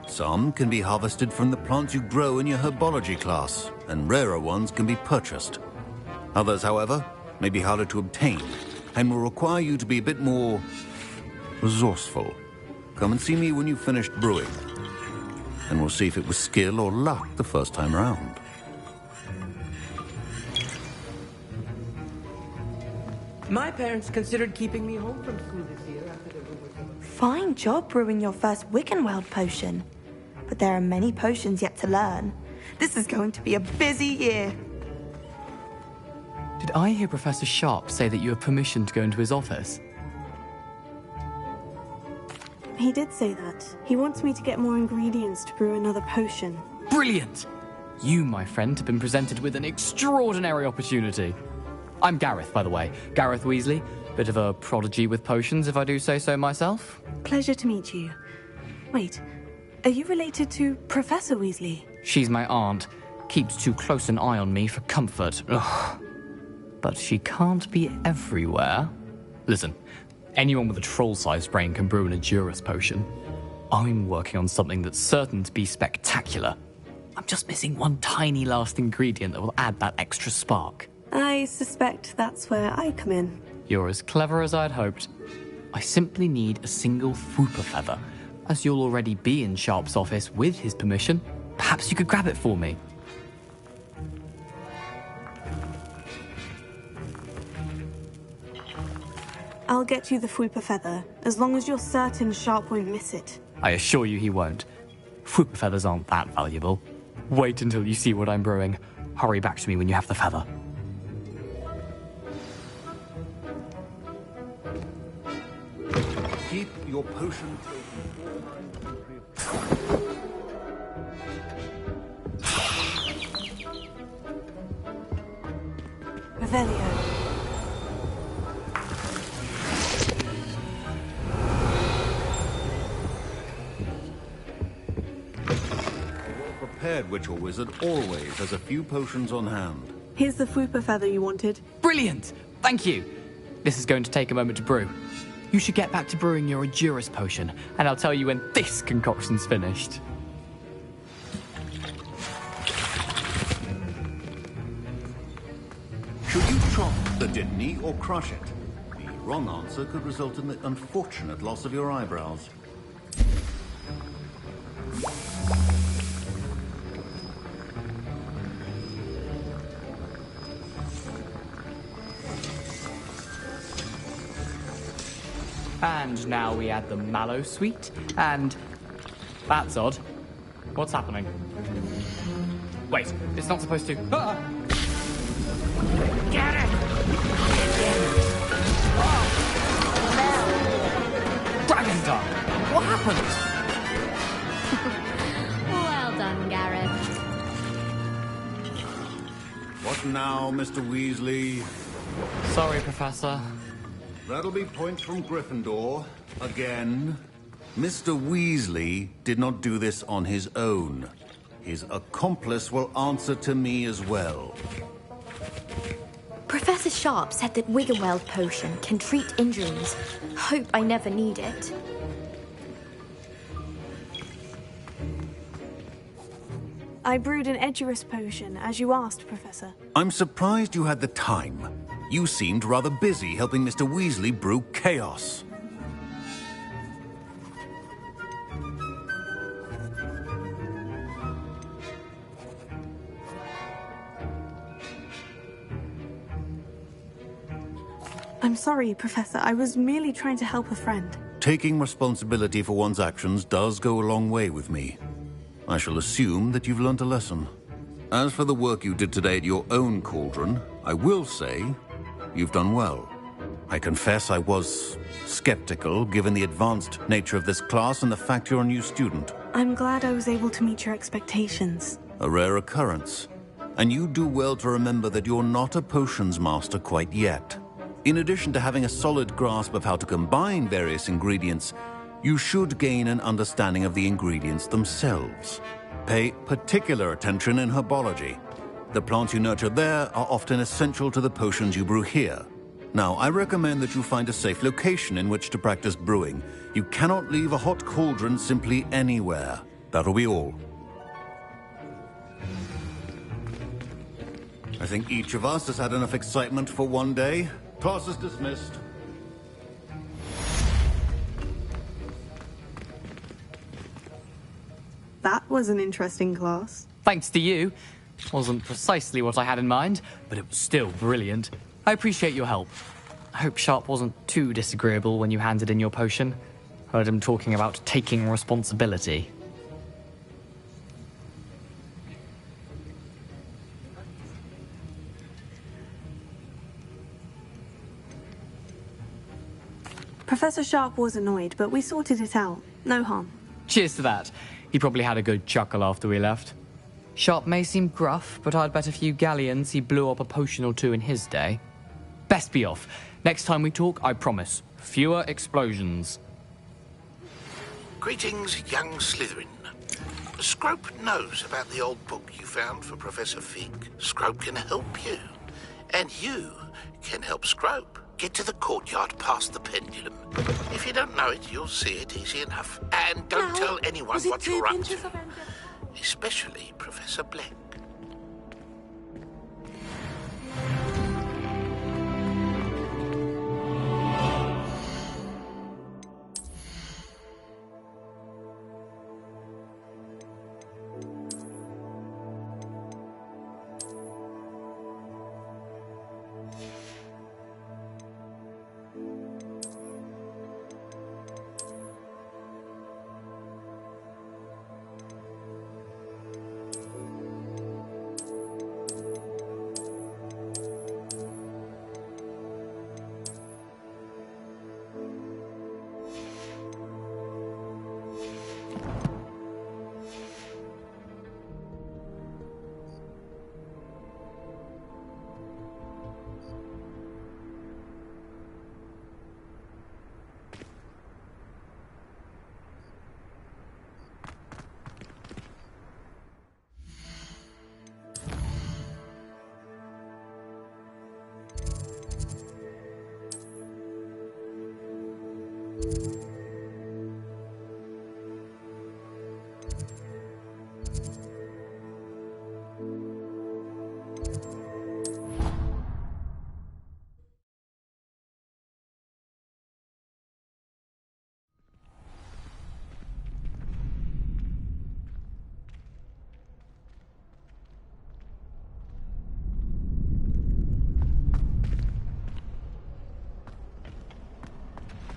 Some can be harvested from the plants you grow in your herbology class, and rarer ones can be purchased. Others, however, may be harder to obtain, and will require you to be a bit more resourceful. Come and see me when you've finished brewing, and we'll see if it was skill or luck the first time round. My parents considered keeping me home from school this year after the rumor came. Fine job brewing your first Wigan-Weld potion. But there are many potions yet to learn. This is going to be a busy year. Did I hear Professor Sharp say that you have permission to go into his office? He did say that. He wants me to get more ingredients to brew another potion. Brilliant! You, my friend, have been presented with an extraordinary opportunity. I'm Gareth, by the way. Gareth Weasley. Bit of a prodigy with potions, if I do say so myself. Pleasure to meet you. Wait, are you related to Professor Weasley? She's my aunt. Keeps too close an eye on me for comfort. Ugh. But she can't be everywhere. Listen, anyone with a troll-sized brain can brew an Edurus potion. I'm working on something that's certain to be spectacular. I'm just missing one tiny last ingredient that will add that extra spark. I suspect that's where I come in. You're as clever as I'd hoped. I simply need a single Fwooper feather. As you'll already be in Sharp's office with his permission, perhaps you could grab it for me. I'll get you the Fwooper feather, as long as you're certain Sharp won't miss it. I assure you he won't. Fwooper feathers aren't that valuable. Wait until you see what I'm brewing. Hurry back to me when you have the feather. Keep your potion Revelio. prepared witch or wizard always has a few potions on hand. Here's the Fwooper feather you wanted. Brilliant! Thank you! This is going to take a moment to brew. You should get back to brewing your Edurus potion, and I'll tell you when this concoction's finished. Should you chop the Didney or crush it? The wrong answer could result in the unfortunate loss of your eyebrows. And now we add the mallow sweet, and... That's odd. What's happening? Wait, it's not supposed to... Ah! Get it! Dragon Tongue! What happened? Well done, Gareth. What now, Mr. Weasley? Sorry, Professor. That'll be points from Gryffindor. Again. Mr. Weasley did not do this on his own. His accomplice will answer to me as well. Professor Sharp said that Wiggenweld potion can treat injuries. Hope I never need it. I brewed an Edurus potion, as you asked, Professor. I'm surprised you had the time. You seemed rather busy helping Mr. Weasley brew chaos. I'm sorry, Professor. I was merely trying to help a friend. Taking responsibility for one's actions does go a long way with me. I shall assume that you've learnt a lesson. As for the work you did today at your own cauldron, I will say you've done well. I confess I was skeptical, given the advanced nature of this class and the fact you're a new student. I'm glad I was able to meet your expectations. A rare occurrence. And you do well to remember that you're not a potions master quite yet. In addition to having a solid grasp of how to combine various ingredients, you should gain an understanding of the ingredients themselves. Pay particular attention in herbology. The plants you nurture there are often essential to the potions you brew here. Now, I recommend that you find a safe location in which to practice brewing. You cannot leave a hot cauldron simply anywhere. That'll be all. I think each of us has had enough excitement for one day. Class is dismissed. That was an interesting class. Thanks to you. Wasn't precisely what I had in mind, but it was still brilliant. I appreciate your help. I hope Sharp wasn't too disagreeable when you handed in your potion. Heard him talking about taking responsibility. Professor Sharp was annoyed, but we sorted it out. No harm. Cheers to that. He probably had a good chuckle after we left. Sharp may seem gruff, but I'd bet a few galleons he blew up a potion or two in his day. Best be off. Next time we talk, I promise, fewer explosions. Greetings, young Slytherin. Scrope knows about the old book you found for Professor Fig. Scrope can help you. And you can help Scrope. Get to the courtyard past the pendulum. If you don't know it, you'll see it easy enough. And don't tell anyone what you're up to. Especially Professor Black.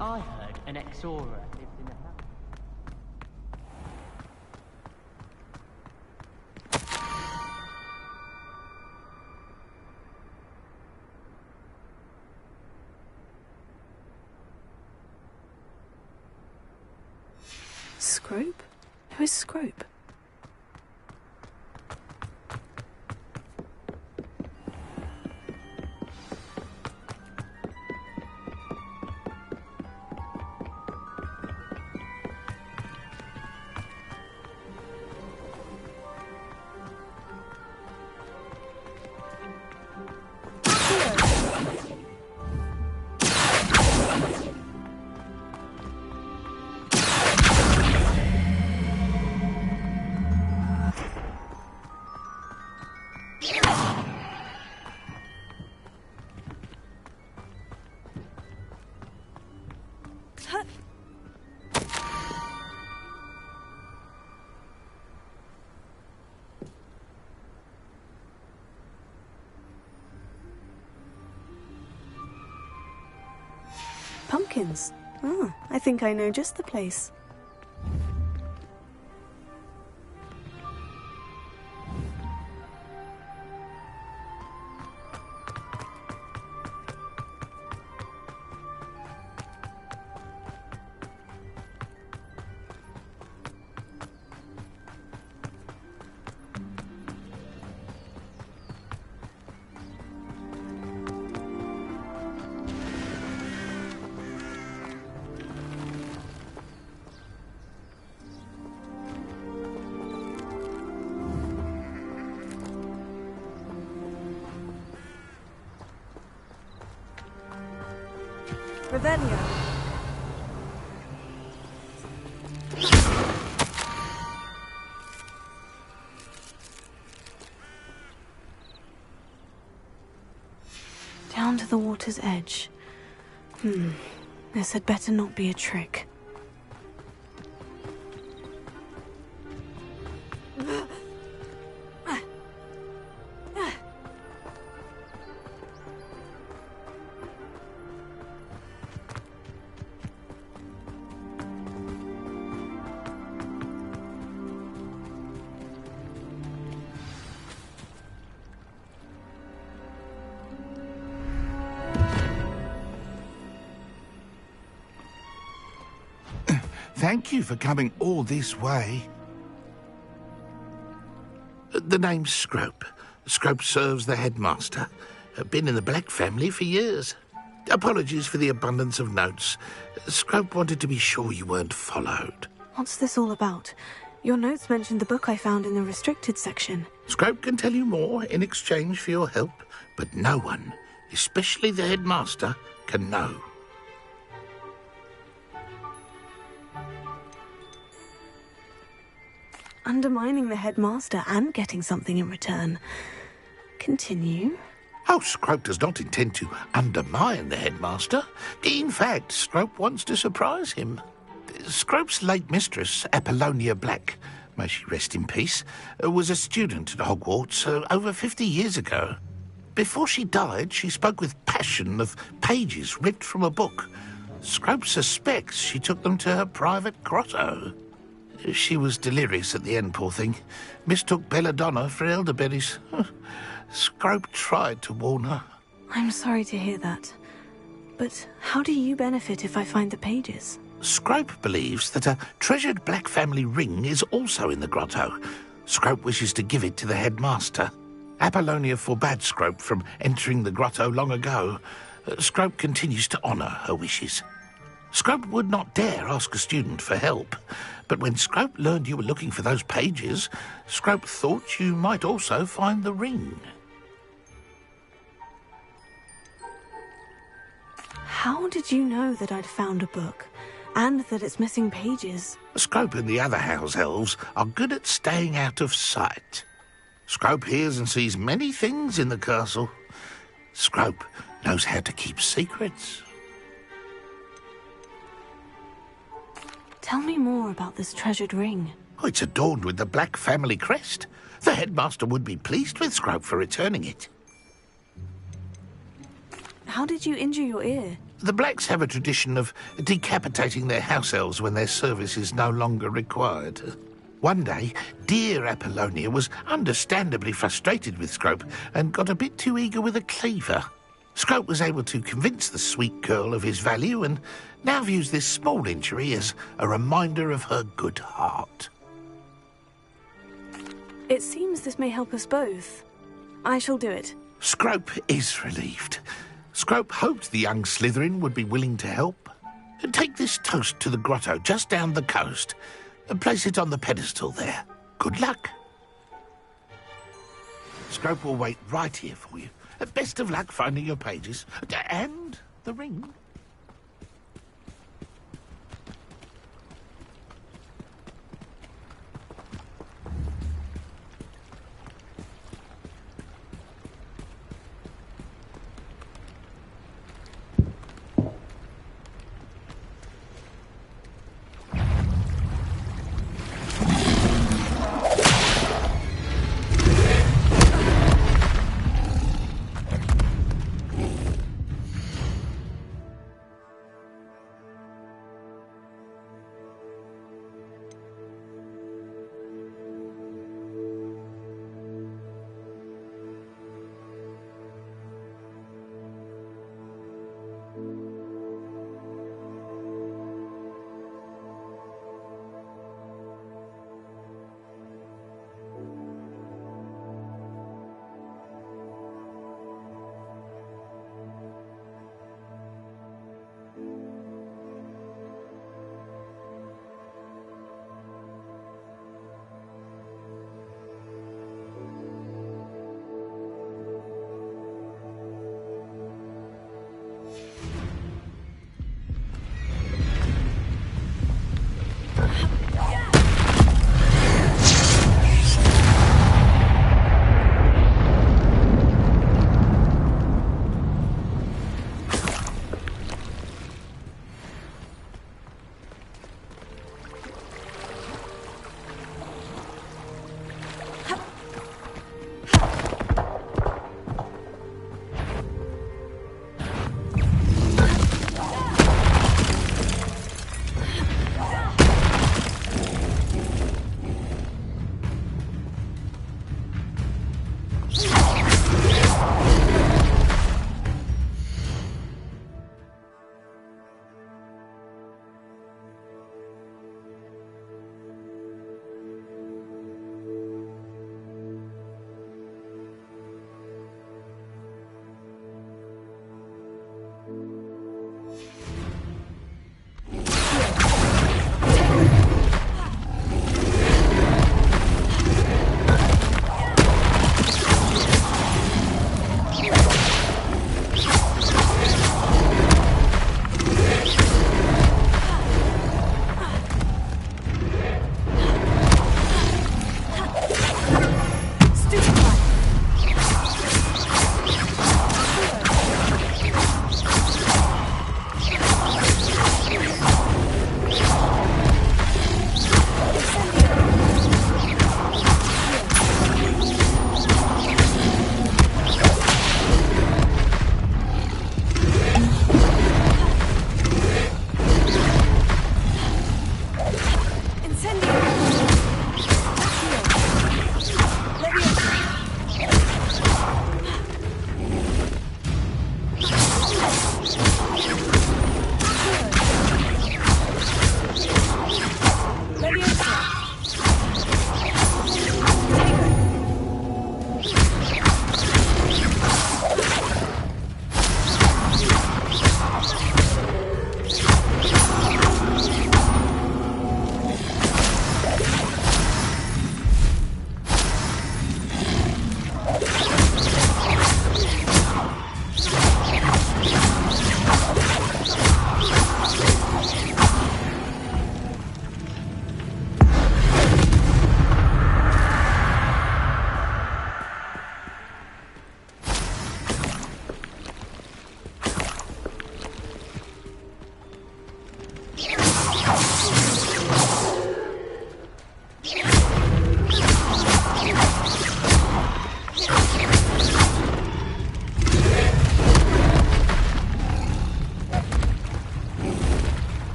I heard an Exora lived in a house. Scrope? Who is Scrope? Pumpkins. Ah, I think I know just the place. Revelio. Down to the water's edge. This had better not be a trick. Thank you for coming all this way. The name's Scrope. Scrope serves the headmaster. Been in the Black family for years. Apologies for the abundance of notes. Scrope wanted to be sure you weren't followed. What's this all about? Your notes mentioned the book I found in the restricted section. Scrope can tell you more in exchange for your help, but no one, especially the headmaster, can know. Undermining the headmaster and getting something in return. Continue. Oh, Scrope does not intend to undermine the headmaster. In fact, Scrope wants to surprise him. Scrope's late mistress, Apollonia Black, may she rest in peace, was a student at Hogwarts over 50 years ago. Before she died, she spoke with passion of pages ripped from a book. Scrope suspects she took them to her private grotto. She was delirious at the end, poor thing. Mistook belladonna for elderberries. Scrope tried to warn her. I'm sorry to hear that. But how do you benefit if I find the pages? Scrope believes that a treasured Black family ring is also in the grotto. Scrope wishes to give it to the headmaster. Apollonia forbade Scrope from entering the grotto long ago. Scrope continues to honour her wishes. Scrope would not dare ask a student for help, but when Scrope learned you were looking for those pages, Scrope thought you might also find the ring. How did you know that I'd found a book, and that it's missing pages? Scrope and the other house elves are good at staying out of sight. Scrope hears and sees many things in the castle. Scrope knows how to keep secrets. Tell me more about this treasured ring. Oh, it's adorned with the Black family crest. The headmaster would be pleased with Scrope for returning it. How did you injure your ear? The Blacks have a tradition of decapitating their house elves when their service is no longer required. One day, dear Apollonia was understandably frustrated with Scrope and got a bit too eager with a cleaver. Scrope was able to convince the sweet girl of his value and now views this small injury as a reminder of her good heart. It seems this may help us both. I shall do it. Scrope is relieved. Scrope hoped the young Slytherin would be willing to help. Take this toast to the grotto just down the coast and place it on the pedestal there. Good luck. Scrope will wait right here for you. Best of luck finding your pages. And the ring.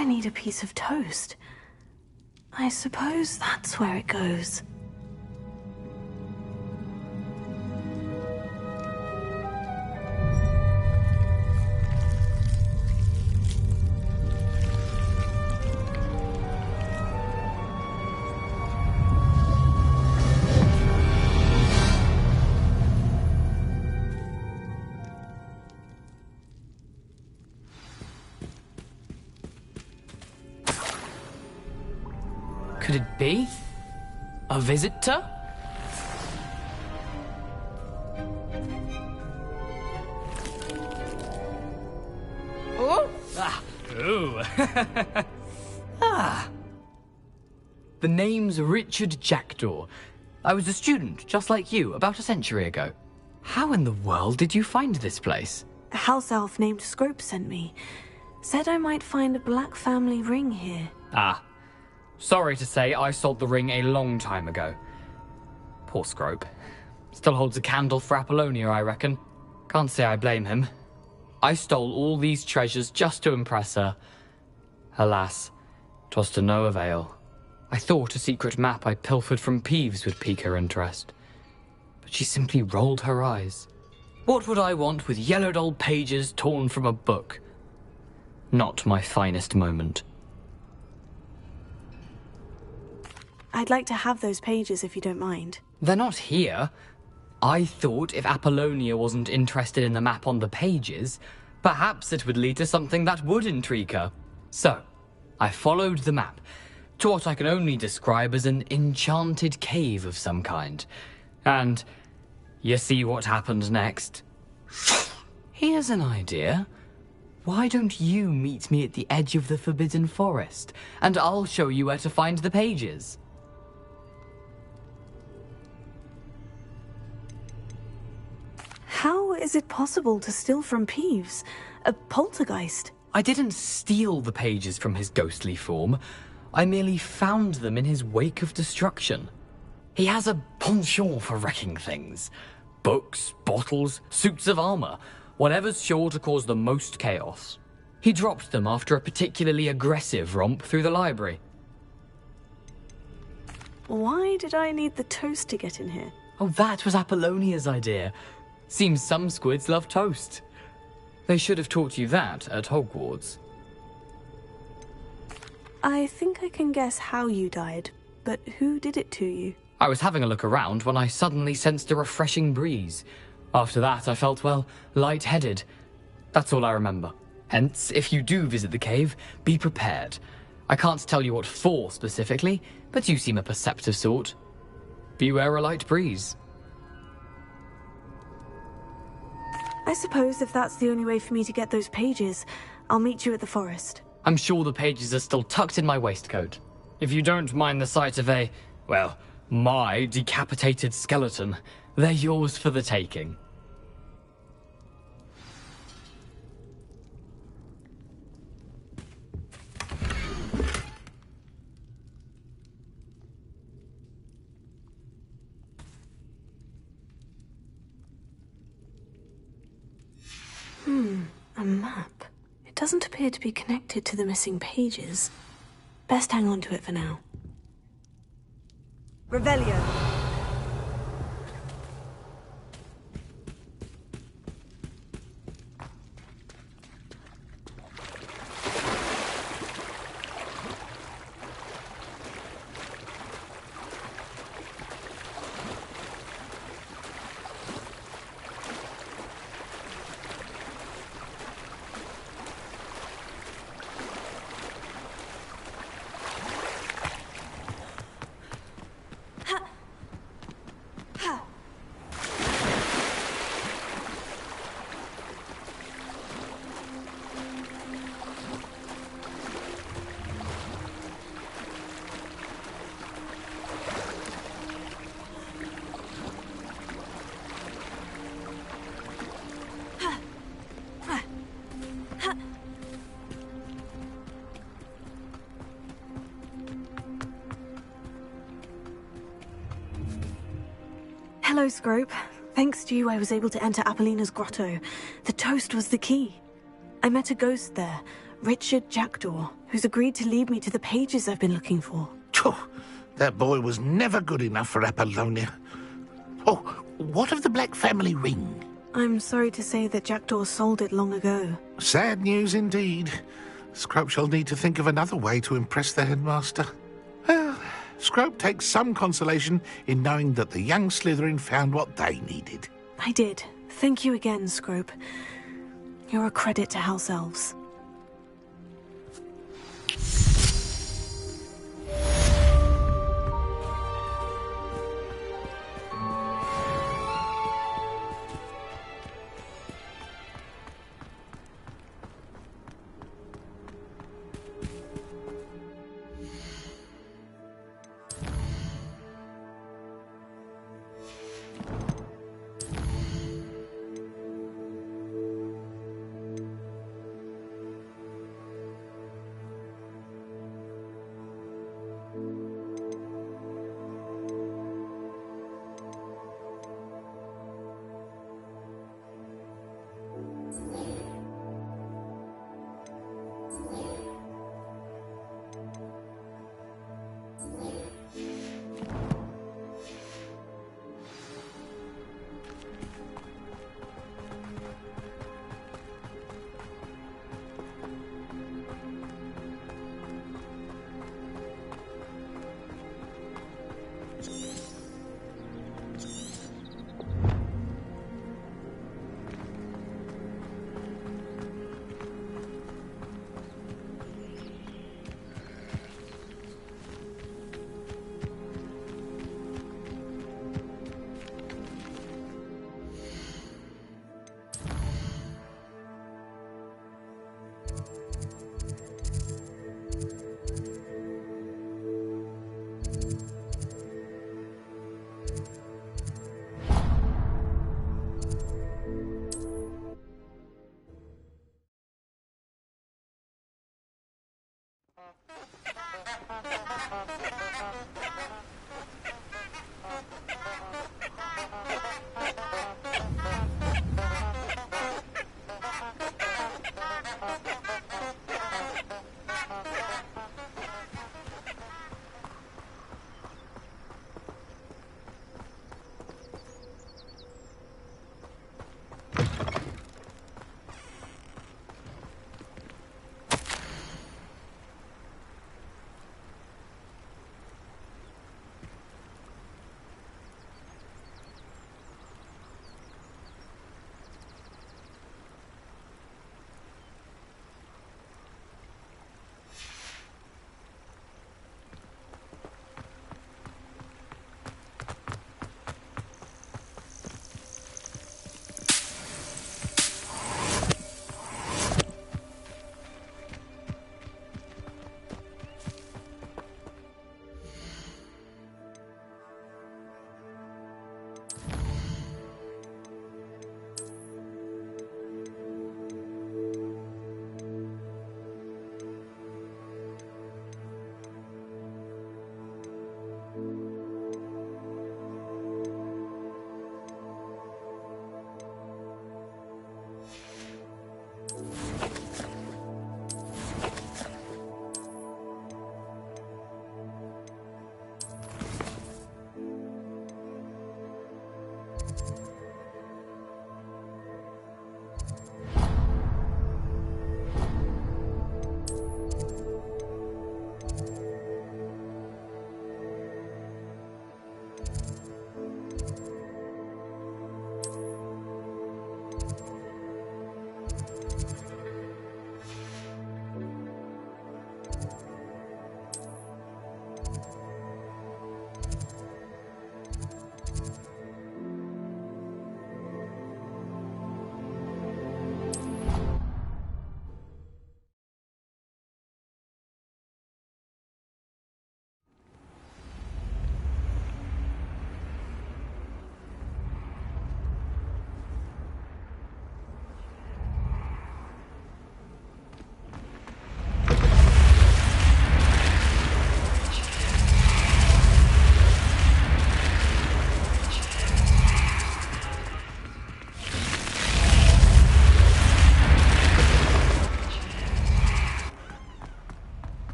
I need a piece of toast? I suppose that's where it goes. Could it be? A visitor? Oh! Ah! Ooh! Ah! The name's Richard Jackdaw. I was a student, just like you, about a century ago. How in the world did you find this place? A house elf named Scrope sent me. Said I might find a black family ring here. Ah. Sorry to say, I sold the ring a long time ago. Poor Scrope. Still holds a candle for Apollonia, I reckon. Can't say I blame him. I stole all these treasures just to impress her. Alas, 'twas to no avail. I thought a secret map I pilfered from Peeves would pique her interest. But she simply rolled her eyes. What would I want with yellowed old pages torn from a book? Not my finest moment. I'd like to have those pages if you don't mind. They're not here. I thought if Apollonia wasn't interested in the map on the pages, perhaps it would lead to something that would intrigue her. So, I followed the map to what I can only describe as an enchanted cave of some kind. And you see what happened next? Here's an idea. Why don't you meet me at the edge of the Forbidden Forest, and I'll show you where to find the pages. How is it possible to steal from Peeves? A poltergeist? I didn't steal the pages from his ghostly form. I merely found them in his wake of destruction. He has a penchant for wrecking things. Books, bottles, suits of armor, whatever's sure to cause the most chaos. He dropped them after a particularly aggressive romp through the library. Why did I need the toast to get in here? Oh, that was Apollonia's idea. Seems some squids love toast. They should have taught you that at Hogwarts. I think I can guess how you died, but who did it to you? I was having a look around when I suddenly sensed a refreshing breeze. After that, I felt, well, lightheaded. That's all I remember. Hence, if you do visit the cave, be prepared. I can't tell you what for specifically, but you seem a perceptive sort. Beware a light breeze. I suppose if that's the only way for me to get those pages, I'll meet you at the forest. I'm sure the pages are still tucked in my waistcoat. If you don't mind the sight of a, well, my decapitated skeleton, they're yours for the taking. A map. It doesn't appear to be connected to the missing pages. Best hang on to it for now. Revelio. Hello, Scrope. Thanks to you, I was able to enter Apollina's grotto. The toast was the key. I met a ghost there, Richard Jackdaw, who's agreed to lead me to the pages I've been looking for. Phew, that boy was never good enough for Apollonia. Oh, what of the Black family ring? I'm sorry to say that Jackdaw sold it long ago. Sad news indeed. Scrope shall need to think of another way to impress the headmaster. Well, Scrope takes some consolation in knowing that the young Slytherin found what they needed. I did. Thank you again, Scrope. You're a credit to House Elves.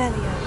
Revelio.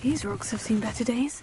These rocks have seen better days.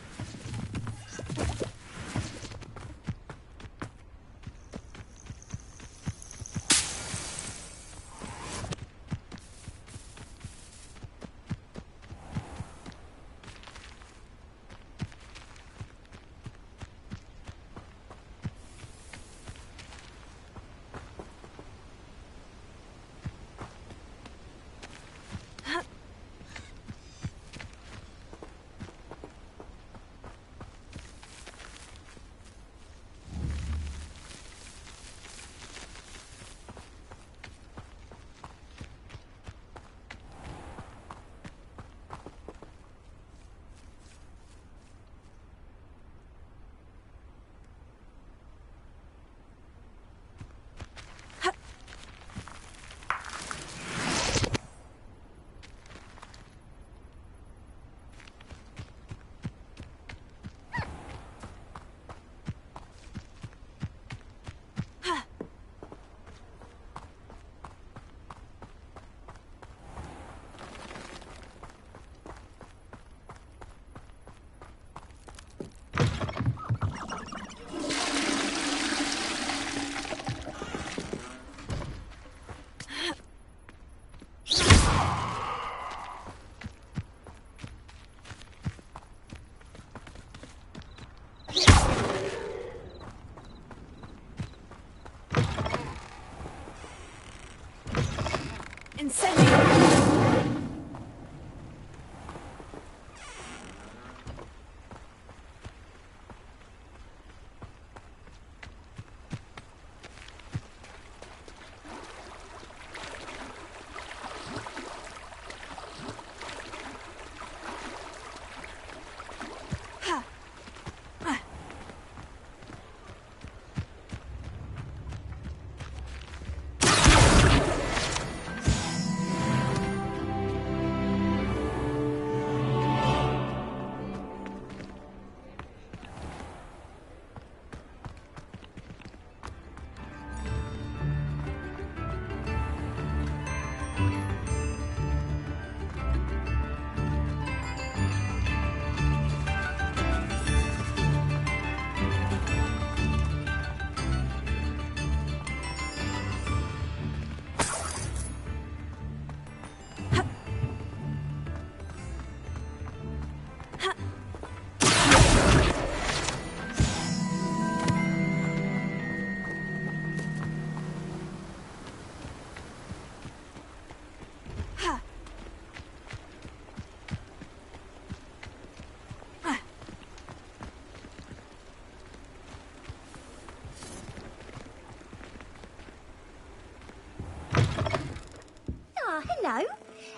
hello.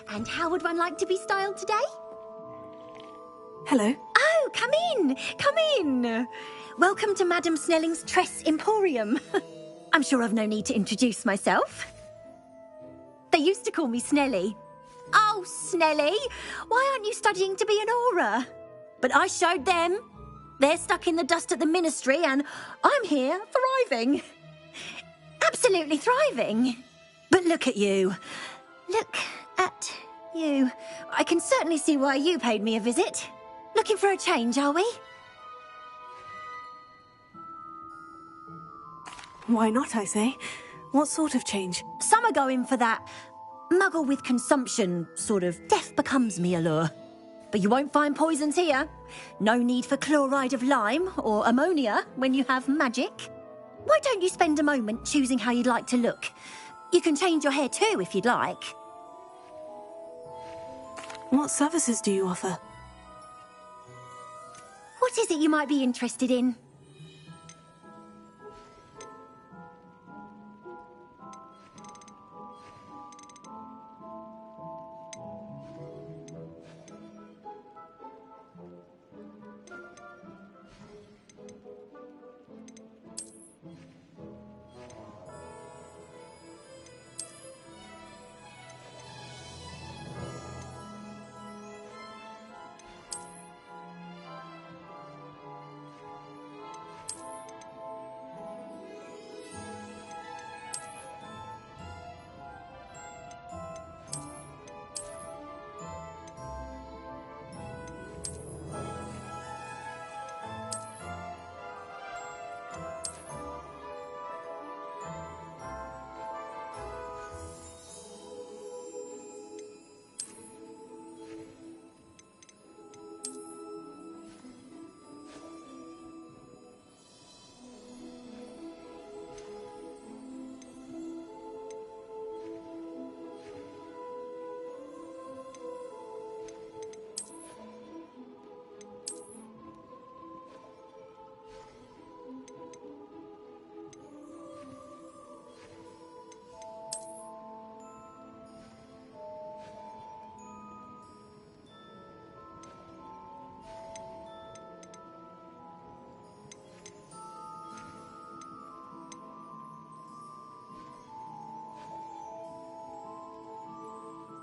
And how would one like to be styled today? Hello. Oh, come in. Come in. Welcome to Madame Snelling's Tress Emporium. I'm sure I've no need to introduce myself. They used to call me Snelly. Oh, Snelly, why aren't you studying to be an aura? But I showed them. They're stuck in the dust at the ministry and I'm here thriving. Absolutely thriving. But look at you. Look at you. I can certainly see why you paid me a visit. Looking for a change, are we? Why not, I say? What sort of change? Some are going for that muggle with consumption, sort of death becomes me allure. But you won't find poisons here. No need for chloride of lime or ammonia when you have magic. Why don't you spend a moment choosing how you'd like to look? You can change your hair too if you'd like. What services do you offer? What is it you might be interested in?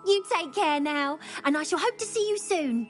You take care now, and I shall hope to see you soon.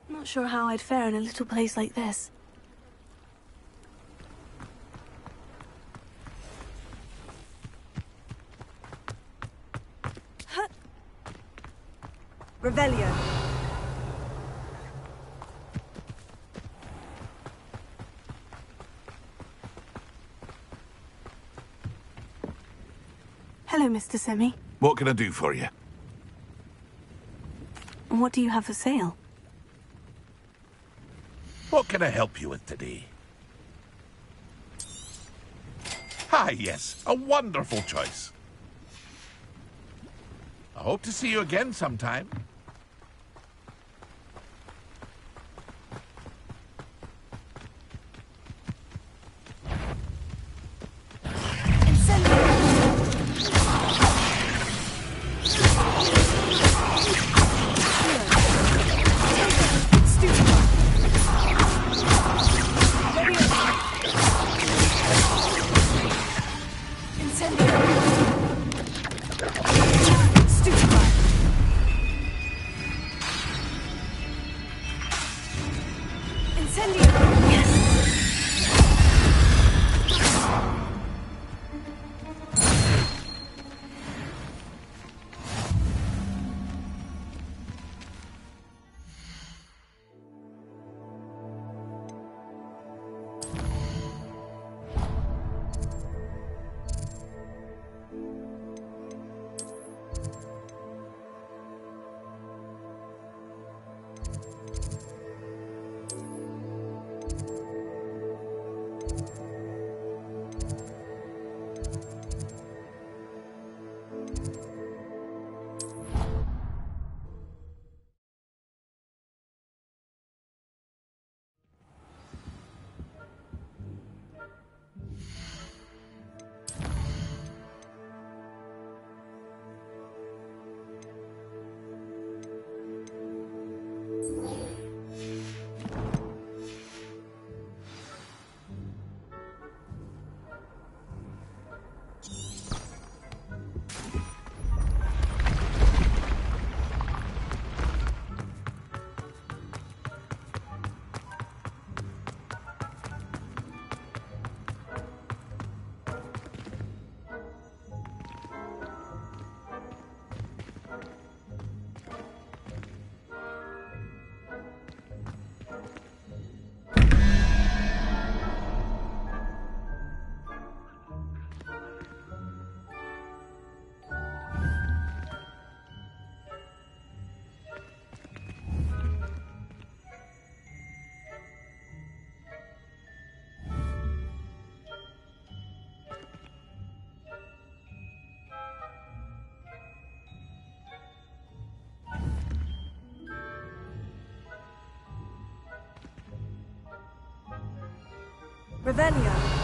Not sure how I'd fare in a little place like this. Revelio. Hello, Mr. Semi. What can I do for you? What do you have for sale? What can I help you with today? Ah, yes, a wonderful choice. I hope to see you again sometime. Revelio.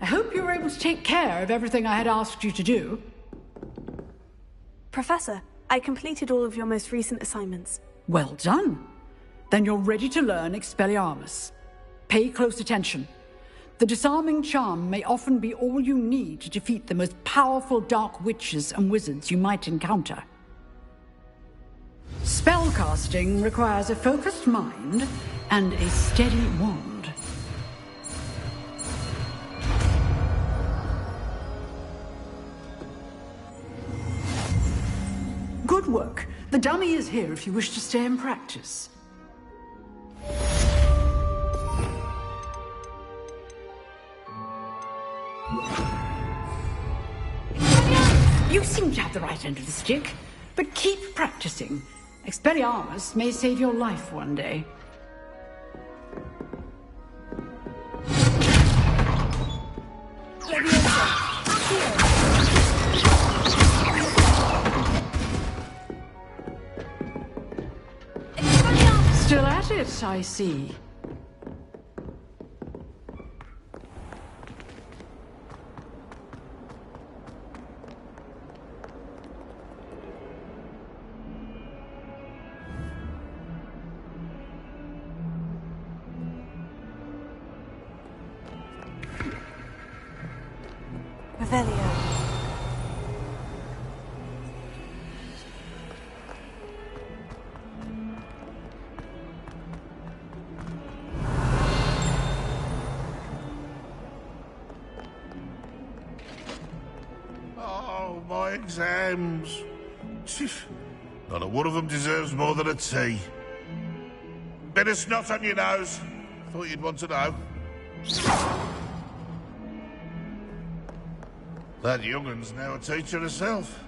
I hope you were able to take care of everything I had asked you to do. Professor, I completed all of your most recent assignments. Well done. Then you're ready to learn Expelliarmus. Pay close attention. The disarming charm may often be all you need to defeat the most powerful dark witches and wizards you might encounter. Spellcasting requires a focused mind and a steady wand. Good work. The dummy is here if you wish to stay and practice. You seem to have the right end of the stick, but keep practicing. Expelliarmus may save your life one day. Still at it, I see. Oh, my exams. Not a one of them deserves more than a T. Bit of snot on your nose. Thought you'd want to know. That young'un's now a teacher herself.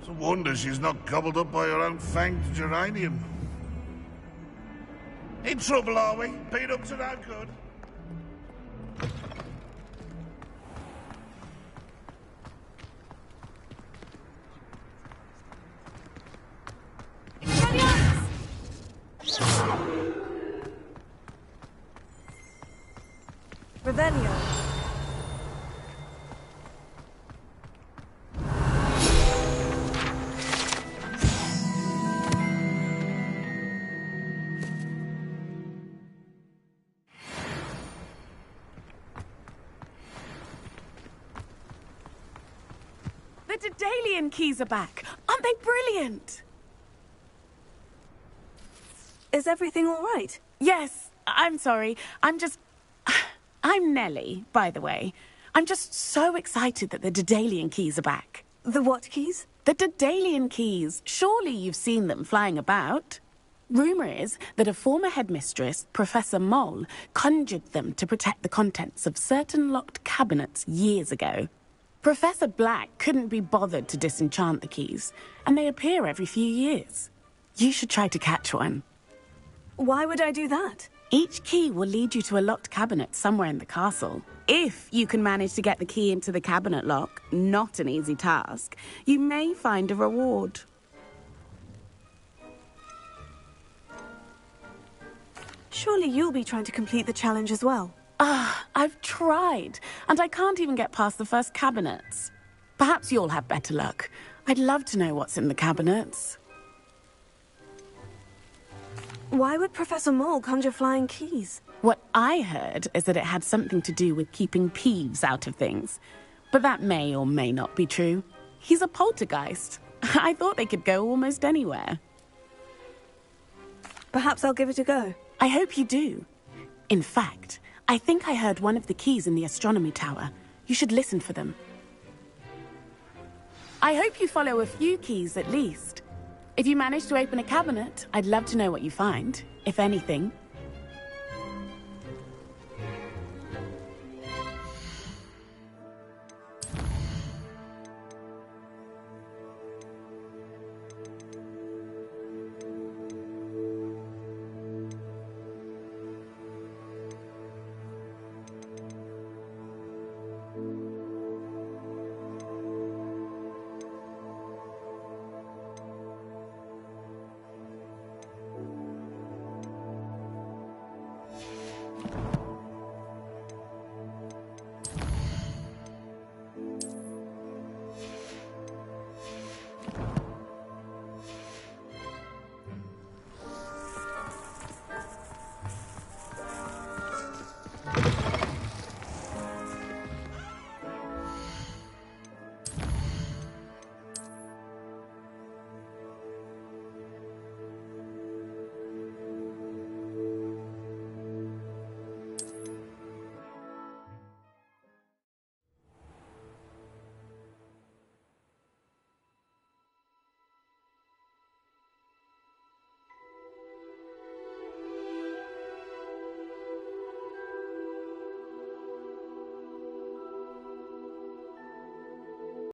It's a wonder she's not gobbled up by her own fanged geranium. In trouble, are we? Been up to no good. Revelio. The Daedalian keys are back. Aren't they brilliant? Is everything all right? Yes, I'm sorry. I'm Nellie, by the way. I'm just so excited that the Daedalian keys are back. The what keys? The Daedalian keys. Surely you've seen them flying about. Rumour is that a former headmistress, Professor Mole, conjured them to protect the contents of certain locked cabinets years ago. Professor Black couldn't be bothered to disenchant the keys, and they appear every few years. You should try to catch one. Why would I do that? Each key will lead you to a locked cabinet somewhere in the castle. If you can manage to get the key into the cabinet lock, not an easy task, you may find a reward. Surely you'll be trying to complete the challenge as well. I've tried, and I can't even get past the first cabinets. Perhaps you'll have better luck. I'd love to know what's in the cabinets. Why would Professor Mole conjure flying keys? What I heard is that it had something to do with keeping Peeves out of things. But that may or may not be true. He's a poltergeist. I thought they could go almost anywhere. Perhaps I'll give it a go. I hope you do. In fact, I think I heard one of the keys in the astronomy tower. You should listen for them. I hope you follow a few keys at least. If you manage to open a cabinet, I'd love to know what you find, if anything.